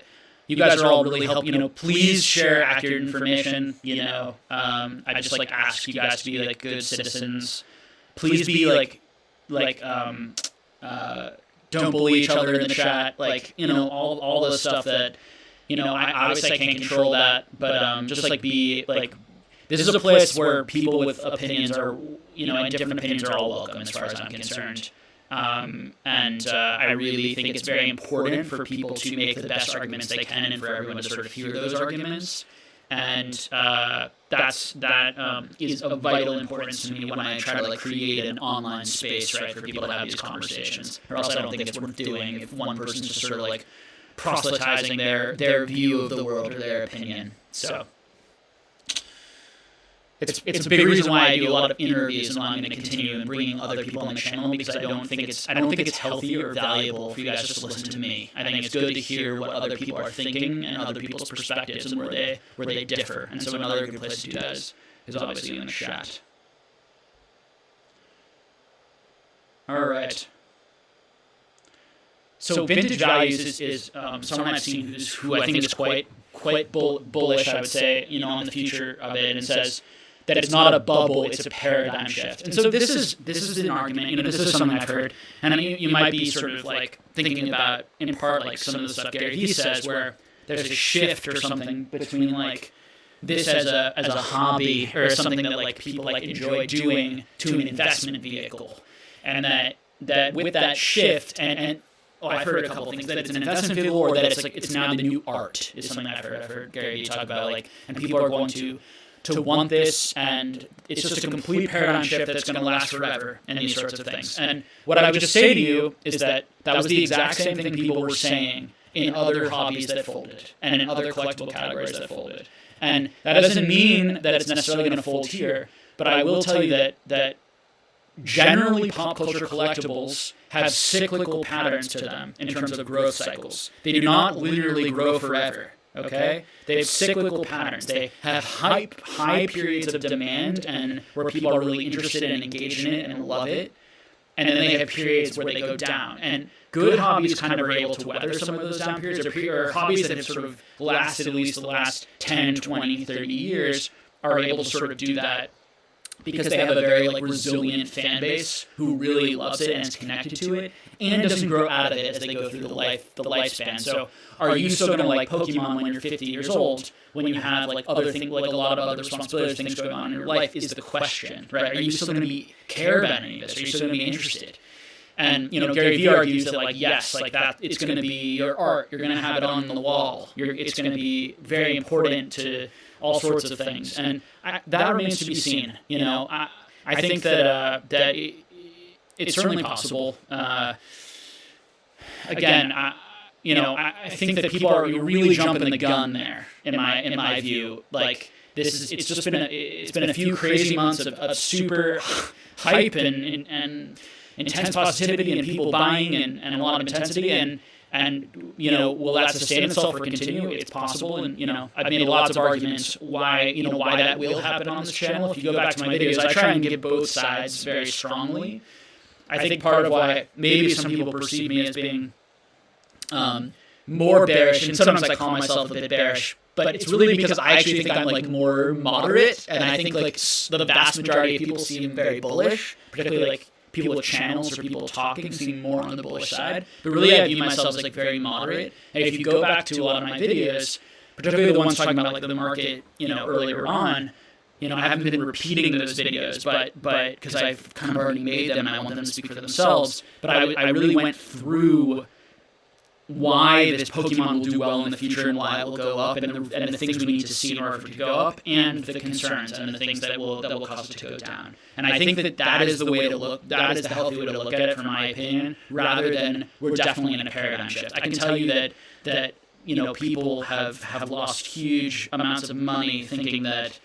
You guys are all really helping. Please share accurate information. I just like ask you guys to be like good citizens. Please be don't bully each other in the chat. All the stuff that, I obviously I can't control that, but just like be like, this is a place where people with opinions are, and different opinions are all welcome as far as I'm concerned. I really think it's very important for people to make the best arguments they can and for everyone to sort of hear those arguments. And that is of vital importance to me when I try to create an online space, right, for people to have these conversations. Or else I don't think it's worth doing if one person's just sort of proselytizing their view of the world or their opinion. So it's a big reason why I do a lot of interviews and why I'm going to continue bringing other people on the channel, because I don't think it's healthy or valuable for you guys just to listen to me. I think it's good to hear what other people are thinking and other people's perspectives and where they differ. And so another good place to do that is obviously in the chat. All right. So vintage values is someone I've seen who I think is quite bullish, I would say, on the future of it, and says that it's not a bubble, it's a paradigm shift. And so this is an argument, this is something I've heard, and you might be sort of thinking about, in part, some of the stuff Gary Vee says, where there's a shift or something between this as a hobby or something that people enjoy doing to an investment vehicle, and that with that shift and I've heard a couple of things, that it's an investment vehicle or that it's now the new art is something I've heard Gary Vee talk about, and people are going to want this, and it's just a complete paradigm shift that's going to last forever, and these sorts of things. And what I would just say to you is that was the exact same thing people were saying in other hobbies that folded and in other collectible categories that folded. And that doesn't mean that it's necessarily going to fold here, but I will tell you that generally pop culture collectibles have cyclical patterns to them in terms of growth cycles. They do not linearly grow forever. Okay? They have cyclical patterns. They have high periods of demand and where people are really interested and engaged in it and love it. And then they have periods where they go down. And good hobbies kind of are able to weather some of those down periods, or hobbies that have sort of lasted at least the last 10, 20, 30 years are able to sort of do that because they have a very resilient fan base who really loves it and is connected to it and doesn't grow out of it as they go through the lifespan. So are you still going to like Pokemon when you're 50 years old, when you have other things, a lot of other responsibilities, things going on in your life, is the question, right? Are you still going to care about any of this? Are you still going to be interested? And Gary Vee argues that yes, that it's going to be your art. You're going to have it on the wall. It's going to be very important to all sorts of things, and that remains to be seen. I think that it's certainly possible. Again, I think that people are really jumping the gun there. In my view, it's been a few crazy months of super hype and intense positivity and people buying and a lot of intensity and will that sustain itself or continue? It's possible, and I've made lots of arguments why that will happen on this channel. If you go back to my videos, I try and give both sides very strongly, I think part of why maybe some people perceive me as being more bearish, and sometimes I call myself a bit bearish, but it's really because I actually think I'm like more moderate, and I think like the vast majority of people seem very bullish, particularly like people with channels or people talking seem more on the bullish side. But really I view myself as like very moderate. And if you go back to a lot of my videos, particularly the ones talking about like the market, earlier on, I haven't been repeating those videos, but because I've kind of already made them and I want them to speak for themselves. But I really went through why this Pokemon will do well in the future and why it will go up, and the things we need to see in order for it to go up, and the concerns and the things that will cause it to go down. And I think that is the way to look. That is the healthy way to look at it, from my opinion, rather than we're definitely in a paradigm shift. I can tell you that people have lost huge amounts of money thinking that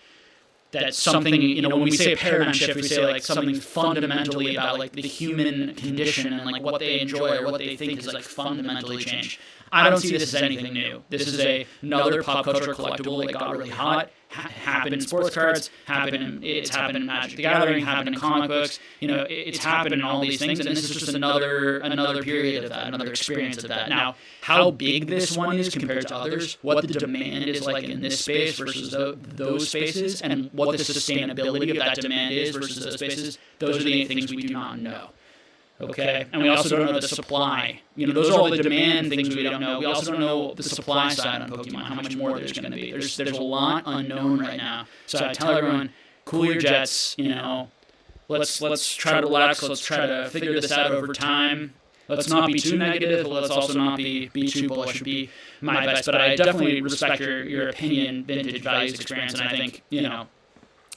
something, when we say paradigm shift, we say like something fundamentally about like the human condition and like what they enjoy or what they think is like fundamentally changed. I don't see this as anything new. This is another pop culture collectible that got really hot, happened in sports cards, it's happened in Magic the Gathering, happened in comic books. It's happened in all these things, and this is just another period of that, another experience of that. Now, how big this one is compared to others, what the demand is like in this space versus those spaces, and what the sustainability of that demand is versus those spaces, those are the things we do not know. Okay, and we also don't know the supply. Those are all the demand things we don't know. We also don't know the supply side on Pokemon, how much more there's going to be. There's a lot unknown right now. So I tell everyone, cool your jets. Let's try to relax. Let's try to figure this out over time. Let's not be too negative, but let's also not be too bullish. Would be my advice. But I definitely respect your opinion, vintage values, experience, and I think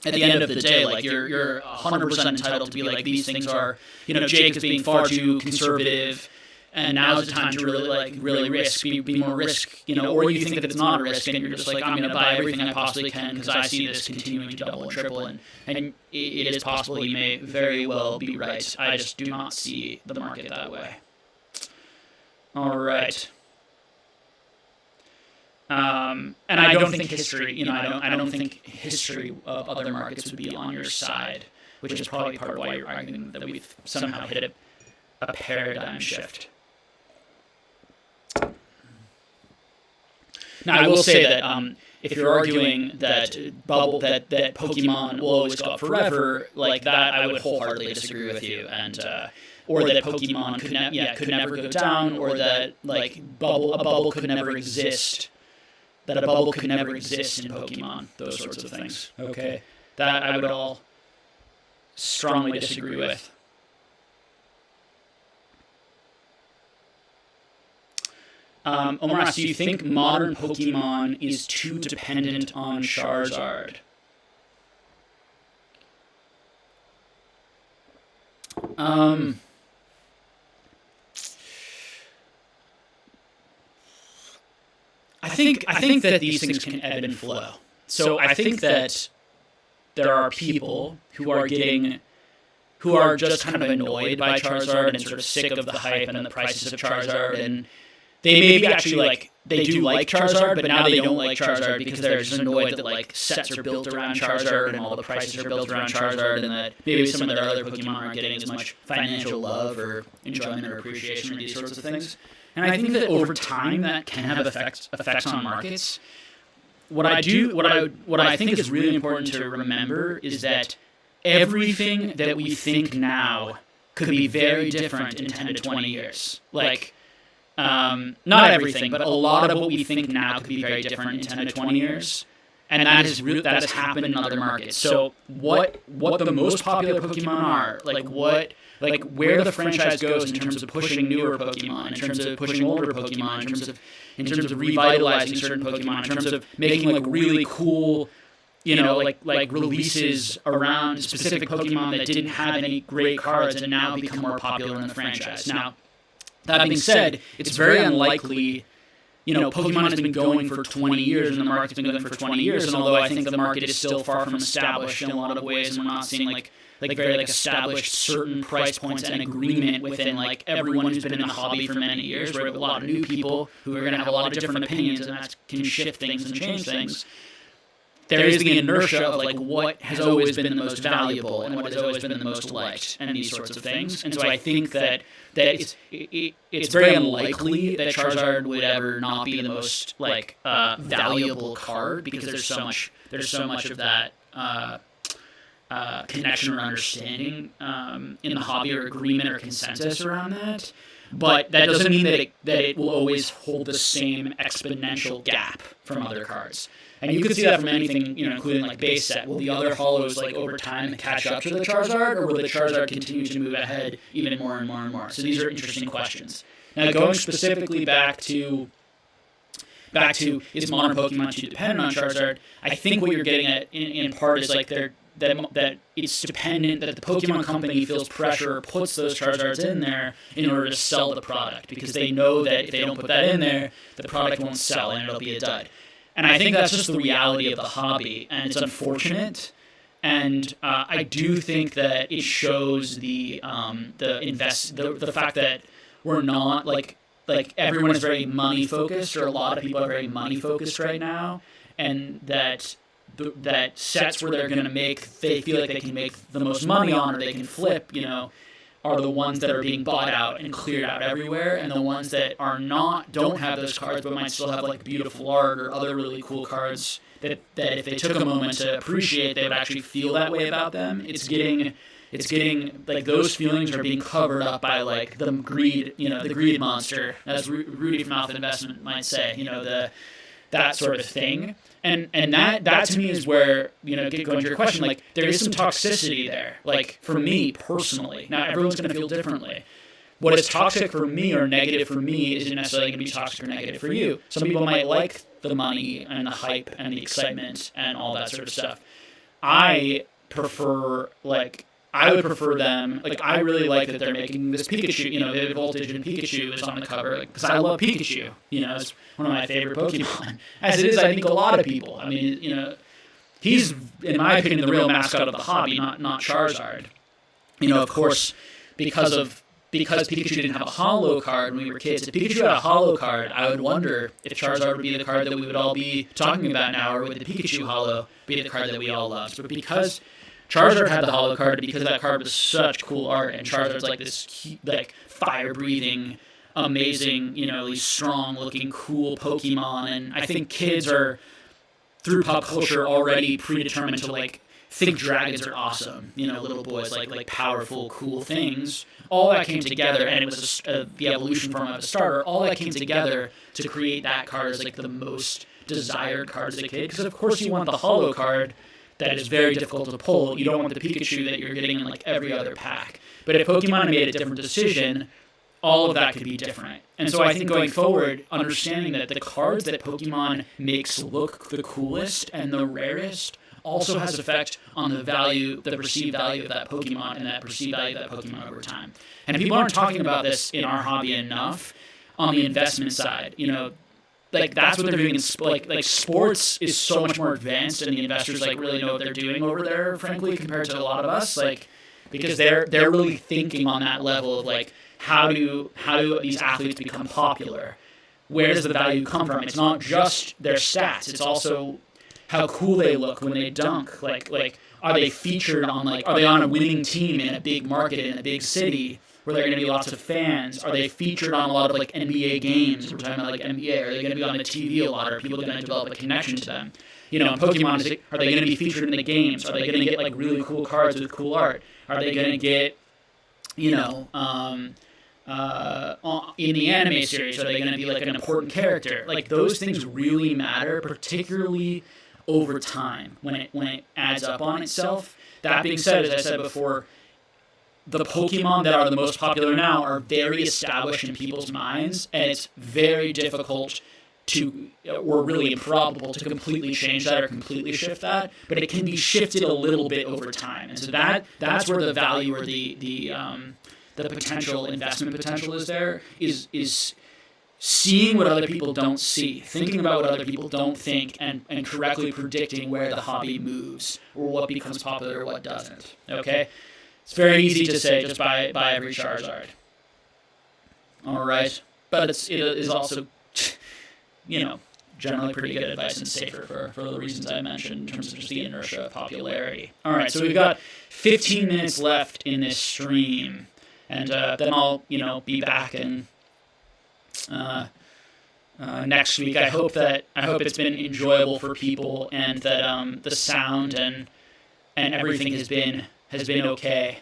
at the end of the day, like you're 100% entitled to be like, these things are, Jake is being far too conservative, and now's the time to really risk, be more risk, or you think that it's not a risk, and you're just like, I'm going to buy everything I possibly can because I see this continuing to double and triple, and it is possible you may very well be right. I just do not see the market that way. All right. And I don't think history, I don't think history of other markets would be on your side, which is probably part of why you're arguing that we've somehow hit a paradigm shift. Now, I will say that if you're arguing that that Pokemon will always go up forever, like that, I would wholeheartedly disagree with you, and or that Pokemon could never go down, or that like a bubble could never exist. That a bubble could never exist in Pokemon, those sorts of things. Okay, that I would all strongly disagree with. Omar asks, do you think modern Pokemon is too dependent on Charizard? I think that these things can ebb and flow. So I think that there are people who are just kind of annoyed by Charizard and sort of sick of the hype and the prices of Charizard, and they maybe actually they do like Charizard, but now they don't like Charizard because they're just annoyed that like sets are built around Charizard and all the prices are built around Charizard, and that maybe some of their other Pokemon aren't getting as much financial love or enjoyment or appreciation or these sorts of things. And I think that over time that can have effects on markets. What I think is really important to remember is that everything that we think now could be very different in 10 to 20 years. Like, not everything, but a lot of what we think now could be very different in 10 to 20 years. And that has happened in other markets. So what the most popular Pokemon are, where the franchise goes in terms of pushing newer Pokemon, in terms of pushing older Pokemon, in terms of revitalizing certain Pokemon, in terms of making like really cool, like releases around specific Pokemon that didn't have any great cards and now become more popular in the franchise. Now, that being said, it's very unlikely. Pokemon has been going for 20 years, and the market's been going for 20 years. And although I think the market is still far from established in a lot of ways, and we're not seeing very established certain price points and agreement within everyone who's been in the hobby for many years, where we have a lot of new people who are going to have a lot of different opinions, and that can shift things and change things. there is the inertia of like what has always been the most valuable and what has always been the most liked and these sorts of things. And so I think that it's very unlikely that Charizard would ever not be the most like valuable card, because there's so much of that connection or understanding in the hobby, or agreement or consensus around that. But that doesn't mean that it will always hold the same exponential gap from other cards. And you could see that from anything, including like base set. Will the other hollows like over time catch up to the Charizard, or will the Charizard continue to move ahead even more and more and more? So these are interesting questions. Now, going specifically back to is modern Pokemon too dependent on Charizard? I think what you're getting at in part is like that it's dependent, that the Pokemon company feels pressure or puts those Charizards in there in order to sell the product, because they know that if they don't put that in there, the product won't sell and it'll be a dud. And I think that's just the reality of the hobby, and it's unfortunate. And I do think that it shows the fact that we're not like everyone is very money focused, or a lot of people are very money focused right now, and that sets where they're going to they feel like they can make the most money on, or they can flip, are the ones that are being bought out and cleared out everywhere, and the ones that don't have those cards but might still have like beautiful art or other really cool cards that if they took a moment to appreciate, they would actually feel that way about them. It's getting like those feelings are being covered up by like the greed, the greed monster, as Rudy from Alpha Investment might say, that sort of thing. And that to me is where, going to your question, like there is some toxicity there. Like for me personally, now everyone's going to feel differently. What is toxic for me or negative for me isn't necessarily going to be toxic or negative for you. Some people might like the money and the hype and the excitement and all that sort of stuff. I would prefer them, like I really like that they're making this Pikachu, Vivid Voltage and Pikachu is on the cover, because I love Pikachu, it's one of my favorite Pokemon, as it is I think a lot of people. I mean, he's, in my opinion, the real mascot of the hobby, not Charizard. Of course, because Pikachu didn't have a holo card when we were kids. If Pikachu had a holo card, I would wonder if Charizard would be the card that we would all be talking about now, or would the Pikachu holo be the card that we all loved. But because Charizard had the holo card, because that card was such cool art, and Charizard's like this like fire-breathing, amazing, these strong-looking, cool Pokemon, and I think kids are, through pop culture, already predetermined to like think dragons are awesome. Little boys like powerful, cool things. All that came together, and it was the evolution form of a starter. All that came together to create that card as like the most desired card as a kid. Because of course you want the holo card that is very difficult to pull. You don't want the Pikachu that you're getting in like every other pack. But if Pokemon made a different decision, all of that could be different. And so I think going forward, understanding that the cards that Pokemon makes look the coolest and the rarest also has effect on the perceived value of that Pokemon, and that perceived value of that Pokemon over time. And people aren't talking about this in our hobby enough on the investment side. Like that's what they're doing in like sports is so much more advanced, and the investors like really know what they're doing over there, frankly, compared to a lot of us, like because they're really thinking on that level of like how do these athletes become popular? Where does the value come from? It's not just their stats, it's also how cool they look when they dunk. Like are they featured on are they on a winning team in a big market in a big city where there are going to be lots of fans? Are they featured on a lot of like NBA games? We're talking about like NBA. Are they going to be on the TV a lot? Are people going to develop a connection to them? In Pokemon, are they going to be featured in the games? Are they going to get like really cool cards with cool art? Are they going to get, in the anime series, are they going to be like an important character? Like those things really matter, particularly over time when it adds up on itself. That being said, as I said before, the Pokemon that are the most popular now are very established in people's minds, and it's very difficult or really improbable to completely change that or completely shift that, but it can be shifted a little bit over time. And so that's where the value or the potential investment potential is there, is seeing what other people don't see, thinking about what other people don't think, and correctly predicting where the hobby moves or what becomes popular or what doesn't. Okay? It's very easy to say just buy every Charizard. All right? But it is also, generally pretty good advice and safer for the reasons I mentioned in terms of just the inertia of popularity. All right, so we've got 15 minutes left in this stream, and then I'll be back and next week. I hope it's been enjoyable for people, and that the sound and everything has been okay.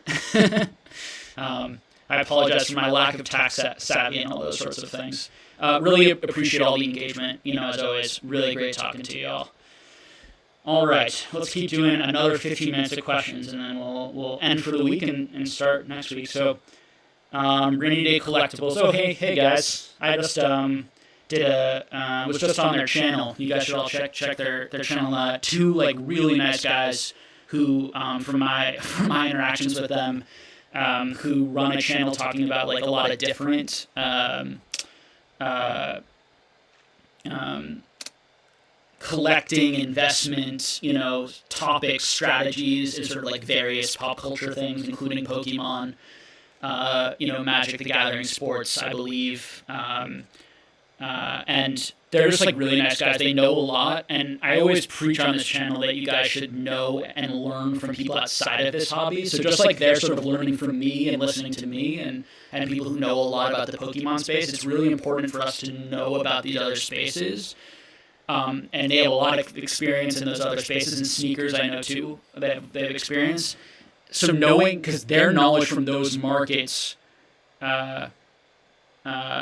I apologize for my lack of tech savvy and all those sorts of things. Really appreciate all the engagement. As always, really great talking to y'all. All right, let's keep doing another 15 minutes of questions, and then we'll end for the week and start next week. So, Rainy Day Collectibles. Oh, hey guys, I just was just on their channel. You guys should all check their channel. Two really nice guys who, from my interactions with them, who run a channel talking about a lot of different collecting, investment, topics, strategies, and sort of various pop culture things, including Pokemon, Magic the Gathering, sports, I believe, and they're just really nice guys. They know a lot, and I always preach on this channel that you guys should know and learn from people outside of this hobby. So just they're sort of learning from me and listening to me and people who know a lot about the Pokemon space, it's really important for us to know about these other spaces. And they have a lot of experience in those other spaces, and sneakers I know too they've experienced. So knowing, because their knowledge from those markets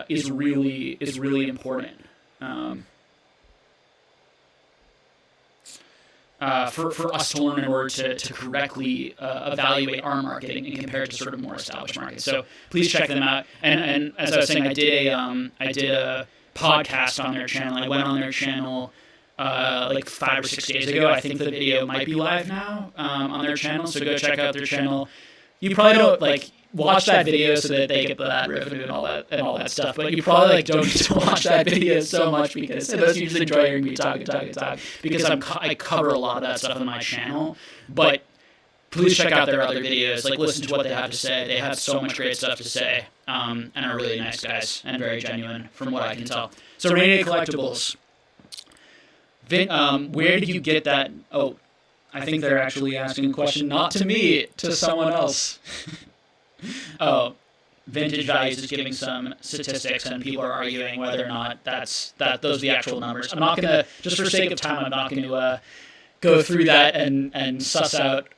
is really important. For us to learn in order to correctly evaluate our marketing and compare it to sort of more established markets. So please check them out. And as I was saying, I did a podcast on their channel. I went on their channel 5 or 6 days ago. I think the video might be live now on their channel. So go check out their channel. You probably don't watch that video so that they get that revenue and all that stuff. But you probably don't need to watch that video so much because those usually enjoy hearing me talk because I cover a lot of that stuff on my channel. But please check out their other videos. Listen to what they have to say. They have so much great stuff to say, and are really nice guys and very genuine from what I can tell. So Rainy Day Collectibles. Where did you get that? Oh, I think they're actually asking a question not to me, to someone else. Oh, Vintage Values is giving some statistics, and people are arguing whether or not those are the actual numbers. I'm not gonna, just for sake of time, I'm not going to go through that and suss out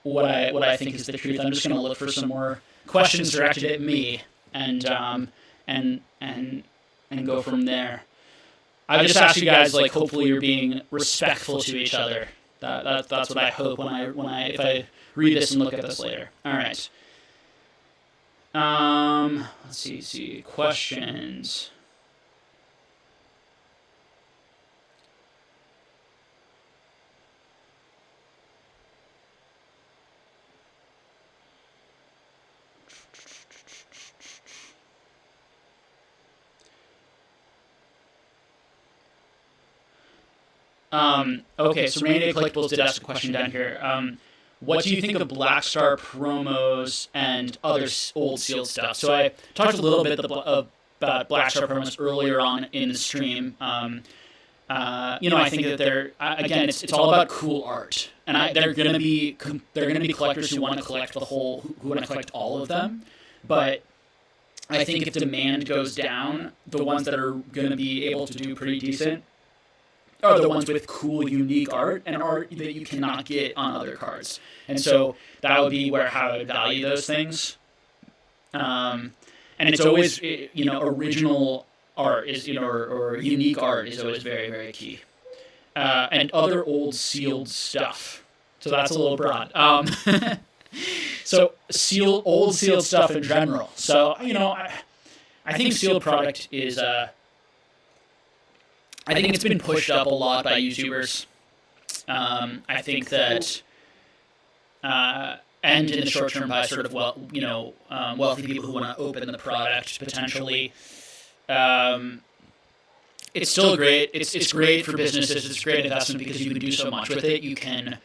what I think is the truth. I'm just going to look for some more questions directed at me and go from there. I just ask you guys, hopefully you're being respectful to each other. That's what I hope if I read this and look at this later. All right. Let's see. Questions. Okay, so Rainy Day Collectibles did ask a question down here. What do you think of Black Star promos and other old sealed stuff? So I talked a little bit about Black Star promos earlier on in the stream. I think that they're again, it's all about cool art, and they're gonna be collectors who want to collect who want to collect all of them. But I think if demand goes down, the ones that are gonna be able to do pretty decent are the ones with cool, unique art and art that you cannot get on other cards. And so that would be how I would value those things. And it's always, original art is, or unique art is always very, very key. And other old sealed stuff. So that's a little broad. So old sealed stuff in general. So, I think sealed product is, I think it's been pushed up a lot by YouTubers. I think that, and in the short term by sort of wealthy people who want to open the product potentially. It's still great. It's great for businesses. It's a great investment because you can do so much with it. You can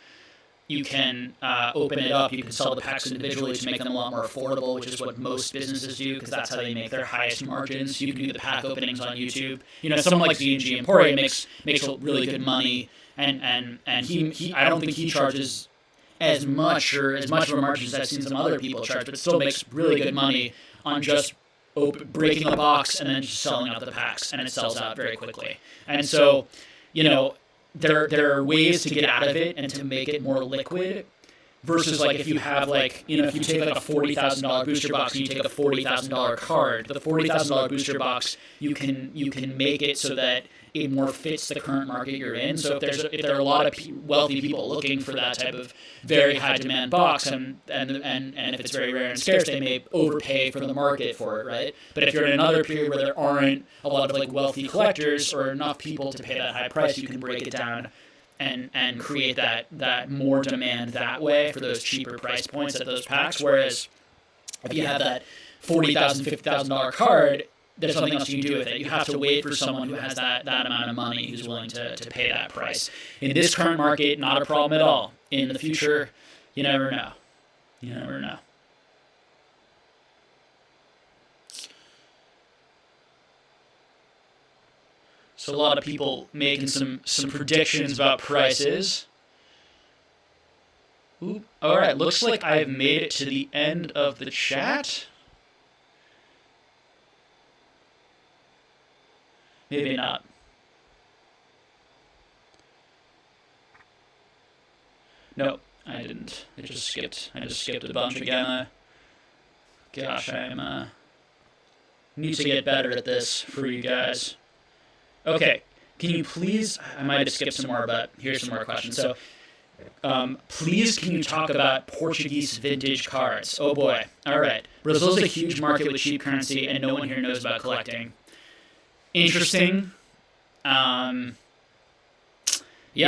you can open it up. You can sell the packs individually to make them a lot more affordable, which is what most businesses do, because that's how they make their highest margins. You can do the pack openings on YouTube. Someone like Z&G Emporium makes really good money, and he I don't think he charges as much of a margin as I've seen some other people charge, but still makes really good money on just breaking the box and then just selling out the packs, and it sells out very quickly. And so, there are ways to get out of it and to make it more liquid, versus like if you have if you take like a $40,000 booster box and you take a $40,000 card, the $40,000 booster box, you can make it so that it more fits the current market you're in. So if there are a lot of wealthy people looking for that type of very high demand box, and if it's very rare and scarce, they may overpay for the market for it, right? But if you're in another period where there aren't a lot of like wealthy collectors or enough people to pay that high price, you can break it down and create that more demand that way for those cheaper price points at those packs. Whereas if you have that $40,000, $50,000 card, there's something else you can do with it. You have to wait for someone who has that amount of money, who's willing to pay that price. In this current market, not a problem at all. In the future, you never know. You never know. So a lot of people making some predictions about prices. Ooh, all right, looks like I've made it to the end of the chat. Maybe not. Nope, I didn't. I just skipped a bunch again. Gosh, need to get better at this for you guys. Okay, can you please, I might have skipped some more, but here's some more questions. So, please can you talk about Portuguese vintage cards? Oh boy. All right. Brazil's a huge market with cheap currency, and no one here knows about collecting. Interesting. Yeah,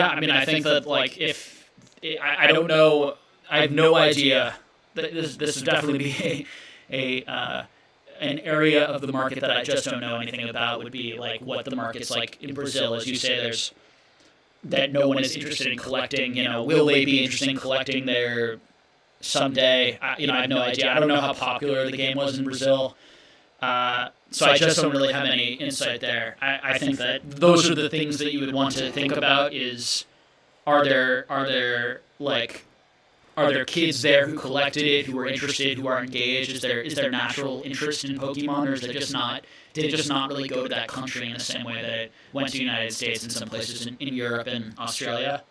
I mean, I think that, like, if I don't know, I have no idea. This would definitely be an area of the market that I just don't know anything about. Would be like what the market's like in Brazil. As you say, there's that no one is interested in collecting. Will they be interested in collecting there someday? I have no idea. I don't know how popular the game was in Brazil. So I just don't really have any insight there. I think that those are the things that you would want to think about is, are there kids there who collected it, who are interested, who are engaged? Is there natural interest in Pokemon, or is it just not, did it just not really go to that country in the same way that it went to the United States and some places in Europe and Australia?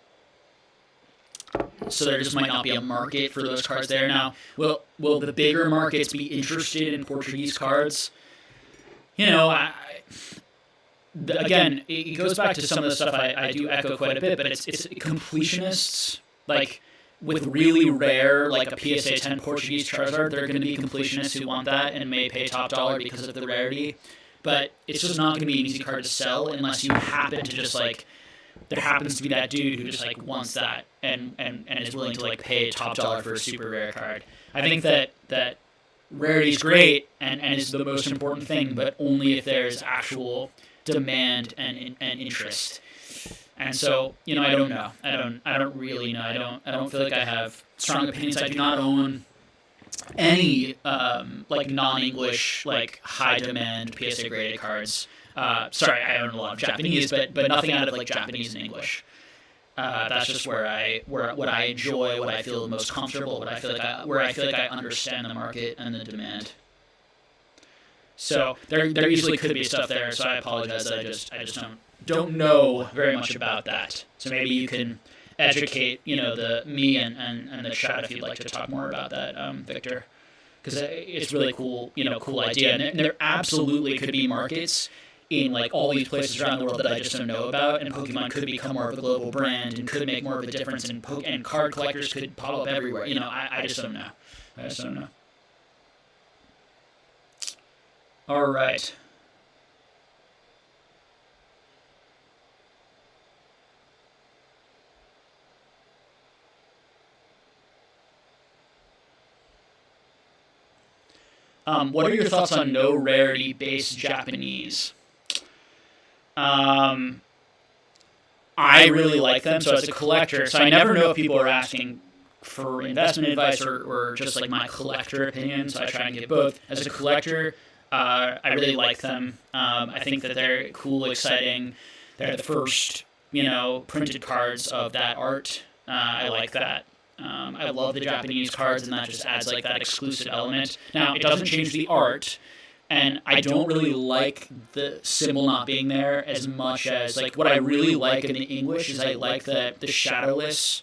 So there just might not be a market for those cards there. Now, will the bigger markets be interested in Portuguese cards? Again, it goes back to some of the stuff I do echo quite a bit, but it's completionists, like, with really rare, like a PSA 10 Portuguese Charizard, there are going to be completionists who want that and may pay top dollar because of the rarity, but it's just not going to be an easy card to sell unless you happen to just, like, there happens to be that dude who just, like, wants that and is willing to, like, pay top dollar for a super rare card. I think that rarity is great and is the most important thing, but only if there's actual demand and interest. And so, I don't know. I don't really know. I don't feel like I have strong opinions. I do not own any like non-English, like high demand PSA graded cards. Sorry, I own a lot of Japanese, but nothing out of like Japanese and English. That's just where what I enjoy, what I feel the most comfortable, where I feel like I understand the market and the demand. So there easily could be stuff there. So I apologize that I just don't know very much about that. So maybe you can educate me and the chat if you'd like to talk more about that, Victor, because it's really cool cool idea. And there absolutely could be markets in like all these places around the world that I just don't know about, and Pokemon could become more of a global brand and could make more of a difference, and card collectors could pop up everywhere. I just don't know. All right. What are your thoughts on no rarity based Japanese? I really like them. So as a collector, so I never know if people are asking for investment advice or just like my collector opinion. So I try and get both. As a collector, I really like them. I think that they're cool, exciting. They're the first, printed cards of that art. I like that. I love the Japanese cards, and that just adds like that exclusive element. Now, it doesn't change the art, and I don't really like the symbol not being there as much as like what I really like in the English is I like the shadowless.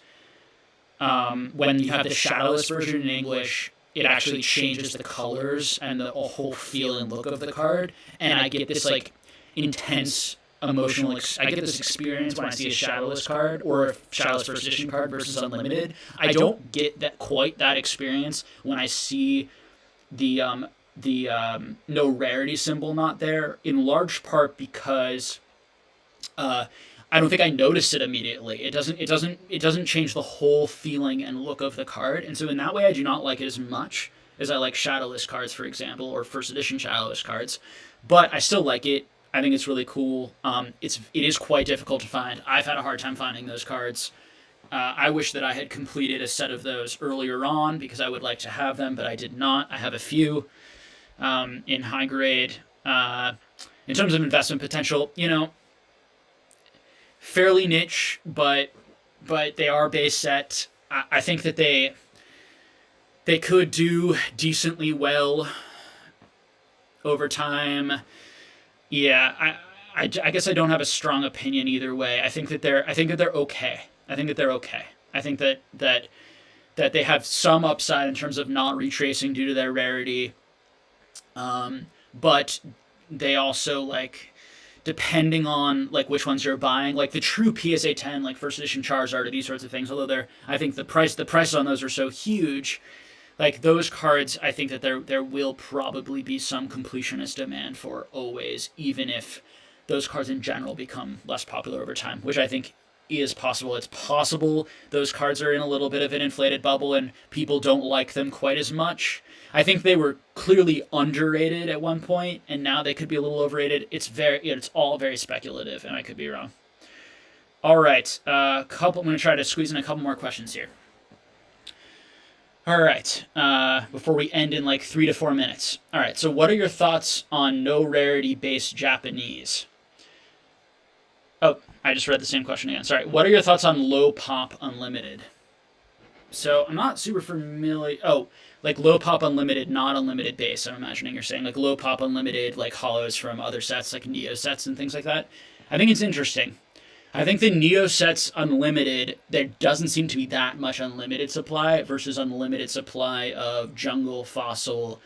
When you have the shadowless version in English, it actually changes the colors and the whole feel and look of the card, and I get this like intense emotional. I get this experience when I see a shadowless card or a shadowless first edition card versus unlimited. I don't get that experience when I see the no rarity symbol not there. In large part because I don't think I noticed it immediately. It doesn't change the whole feeling and look of the card, and so in that way I do not like it as much as I like shadowless cards, for example, or first edition shadowless cards. But I still like it. I think it's really cool. It is quite difficult to find. I've had a hard time finding those cards. I wish that I had completed a set of those earlier on because I would like to have them, but I did not. I have a few in high grade. In terms of investment potential, fairly niche, but they are base set. I think that they could do decently well over time. Yeah, I guess I don't have a strong opinion either way. I think that they're okay. I think that they have some upside in terms of not retracing due to their rarity. But they also like, depending on like which ones you're buying, like the true PSA 10, like first edition Charizard or these sorts of things, although I think the prices on those are so huge. Like those cards, I think that there will probably be some completionist demand for always, even if those cards in general become less popular over time, which I think is possible. It's possible those cards are in a little bit of an inflated bubble and people don't like them quite as much. I think they were clearly underrated at one point, and now they could be a little overrated. It's all very speculative, and I could be wrong. All right, I'm going to try to squeeze in a couple more questions here. All right, before we end in like 3 to 4 minutes. All right, so what are your thoughts on no rarity based Japanese? Oh, I just read the same question again. Sorry. What are your thoughts on low pop unlimited? So I'm not super familiar. Oh, like low pop unlimited, not unlimited base. I'm imagining you're saying like low pop unlimited, like hollows from other sets, like Neo sets and things like that. I think it's interesting. I think the Neo sets unlimited, there doesn't seem to be that much unlimited supply versus unlimited supply of Jungle, Fossil,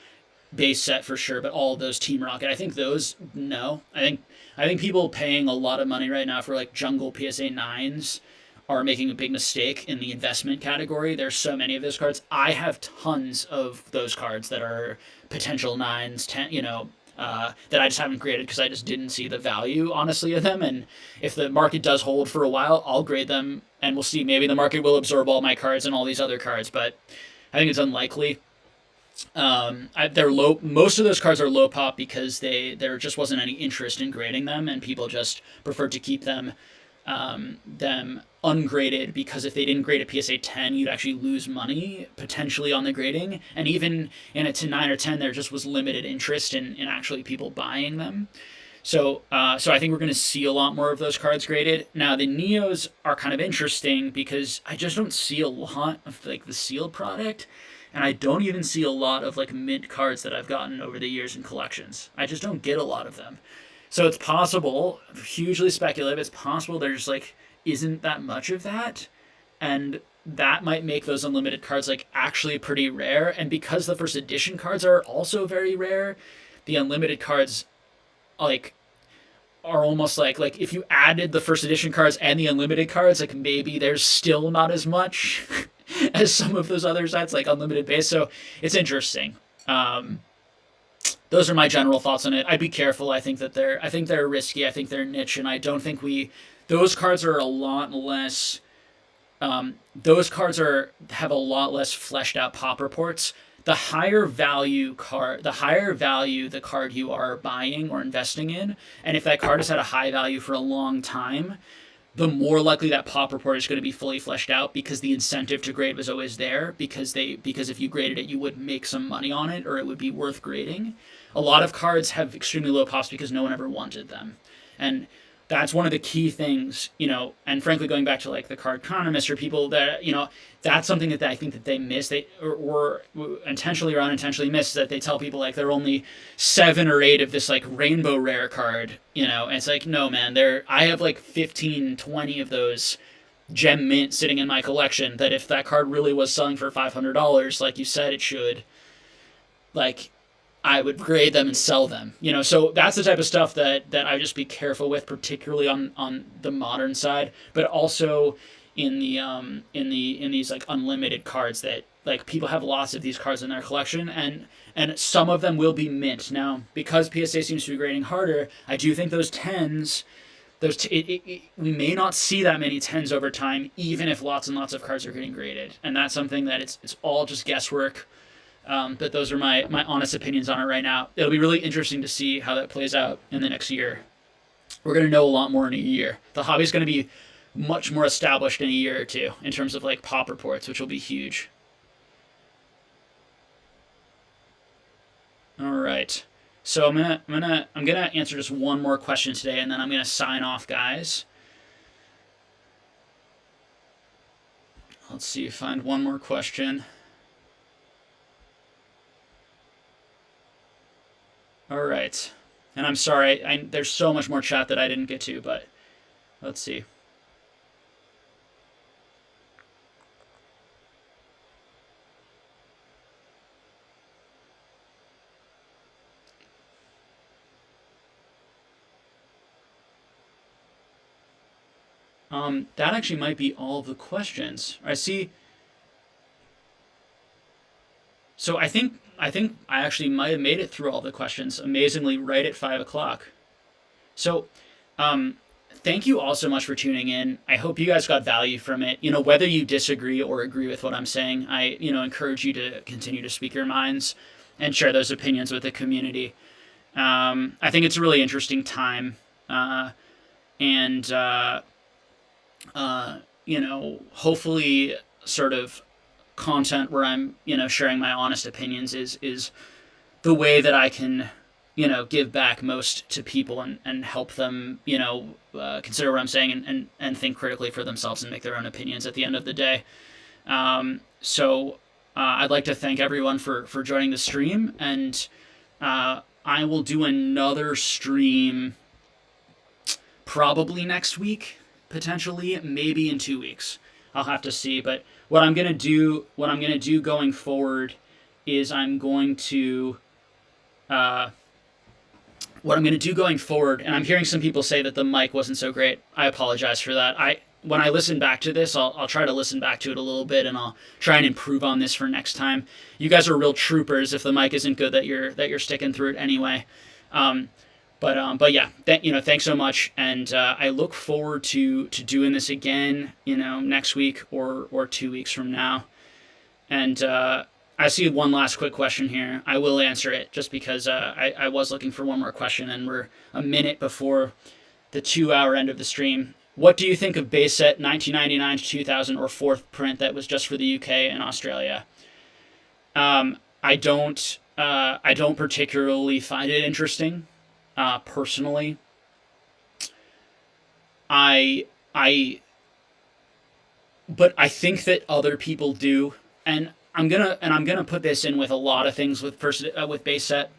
base set for sure, but all of those Team Rocket. I think those, no. I think people paying a lot of money right now for like Jungle PSA 9s are making a big mistake in the investment category. There's so many of those cards. I have tons of those cards that are potential 9s, 10, that I just haven't graded because I just didn't see the value, honestly, of them. And if the market does hold for a while, I'll grade them, and we'll see. Maybe the market will absorb all my cards and all these other cards, but I think it's unlikely. They're low. Most of those cards are low pop because there just wasn't any interest in grading them, and people just preferred to keep them ungraded, because if they didn't grade a PSA 10, you'd actually lose money potentially on the grading. And even in a 9 or 10, there just was limited interest in actually people buying them. So I think we're going to see a lot more of those cards graded. Now the Neos are kind of interesting because I just don't see a lot of like the sealed product. And I don't even see a lot of like mint cards that I've gotten over the years in collections. I just don't get a lot of them. So it's possible, hugely speculative, it's possible there's like isn't that much of that. And that might make those unlimited cards like actually pretty rare. And because the first edition cards are also very rare, the unlimited cards like are almost like if you added the first edition cards and the unlimited cards, like maybe there's still not as much as some of those other sets, like unlimited base. So it's interesting. Those are my general thoughts on it. I'd be careful. I think they're risky. I think they're niche, and I don't think those cards are a lot less. Those cards have a lot less fleshed out pop reports. The higher value the card you are buying or investing in, and if that card has had a high value for a long time, the more likely that pop report is going to be fully fleshed out, because the incentive to grade was always there, because if you graded it, you would make some money on it, or it would be worth grading. A lot of cards have extremely low pops because no one ever wanted them, and that's one of the key things, and frankly, going back to like the Car Economist or people that, that's something that I think that they miss, or intentionally or unintentionally miss, that they tell people like there are only 7 or 8 of this like rainbow rare card, and it's like, no man, I have like 15, 20 of those gem mint sitting in my collection, that if that card really was selling for $500, like you said it should, like, I would grade them and sell them, So that's the type of stuff that I just be careful with, particularly on the modern side, but also in these like unlimited cards, that like people have lots of these cards in their collection, and some of them will be mint. Now, because PSA seems to be grading harder, I do think those 10s, we may not see that many 10s over time, even if lots and lots of cards are getting graded, and that's something that it's all just guesswork. But those are my honest opinions on it right now. It'll be really interesting to see how that plays out in the next year. We're going to know a lot more in a year. The hobby's going to be much more established in a year or two in terms of like pop reports, which will be huge. All right. So I'm gonna answer just one more question today, and then I'm gonna sign off, guys. Let's see, find one more question. All right, and I'm sorry, there's so much more chat that I didn't get to, but let's see. That actually might be all of the questions. I see. So I think I actually might have made it through all the questions, amazingly, right at 5 o'clock. So, thank you all so much for tuning in. I hope you guys got value from it. Whether you disagree or agree with what I'm saying, I, encourage you to continue to speak your minds and share those opinions with the community. I think it's a really interesting time, and hopefully, sort of content where I'm, sharing my honest opinions is the way that I can, give back most to people and help them, consider what I'm saying and think critically for themselves and make their own opinions at the end of the day. So I'd like to thank everyone for joining the stream, and I will do another stream probably next week, potentially, maybe in 2 weeks. I'll have to see, but what I'm gonna do going forward is and I'm hearing some people say that the mic wasn't so great. I apologize for that. When I listen back to this, I'll try to listen back to it a little bit, and I'll try and improve on this for next time. You guys are real troopers. If the mic isn't good, that you're sticking through it anyway. But yeah, thanks so much, and I look forward to doing this again, next week or 2 weeks from now. And I see one last quick question here. I will answer it just because I was looking for one more question, and we're a minute before the 2-hour end of the stream. What do you think of base set 1999 to 2000 or fourth print that was just for the UK and Australia? I don't particularly find it interesting. Personally, but I think that other people do, and I'm gonna put this in with a lot of things with base set,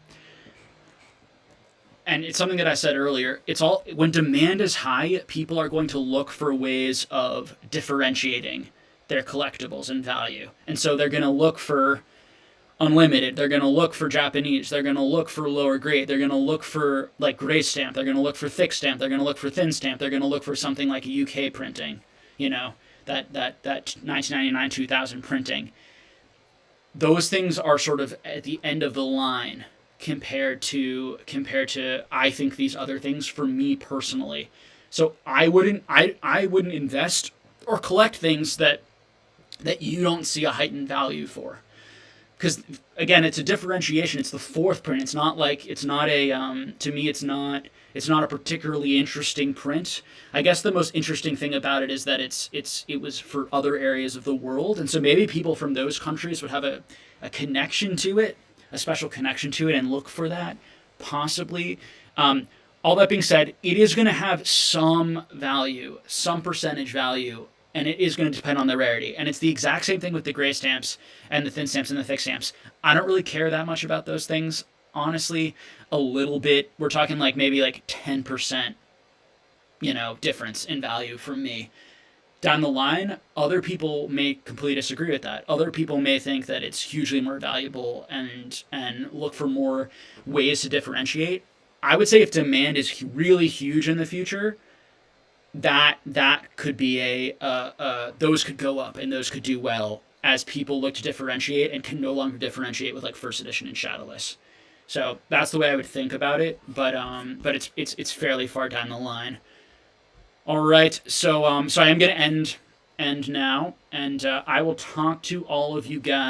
and it's something that I said earlier. It's all, when demand is high, people are going to look for ways of differentiating their collectibles in value, and so they're gonna look for unlimited, they're going to look for Japanese, they're going to look for lower grade, they're going to look for like gray stamp, they're going to look for thick stamp, they're going to look for thin stamp, they're going to look for something like a UK printing, that 1999 2000 printing. Those things are sort of at the end of the line compared to I think these other things, for me personally. So I wouldn't invest or collect things that you don't see a heightened value for. because again, it's a differentiation. It's the fourth print. It's not like it's not a to me. It's not a particularly interesting print. I guess the most interesting thing about it is that it was for other areas of the world, and so maybe people from those countries would have a connection to it, a special connection to it, and look for that possibly. All that being said, it is going to have some value, some percentage value, and it is going to depend on the rarity. And it's the exact same thing with the gray stamps and the thin stamps and the thick stamps. I don't really care that much about those things, honestly. A little bit. We're talking like maybe like 10%, difference in value for me. Down the line, other people may completely disagree with that. Other people may think that it's hugely more valuable and look for more ways to differentiate. I would say if demand is really huge in the future, that could be those could go up and those could do well as people look to differentiate and can no longer differentiate with like first edition and shadowless. So that's the way I would think about it, but it's fairly far down the line. All right, so I am gonna end now, and I will talk to all of you guys.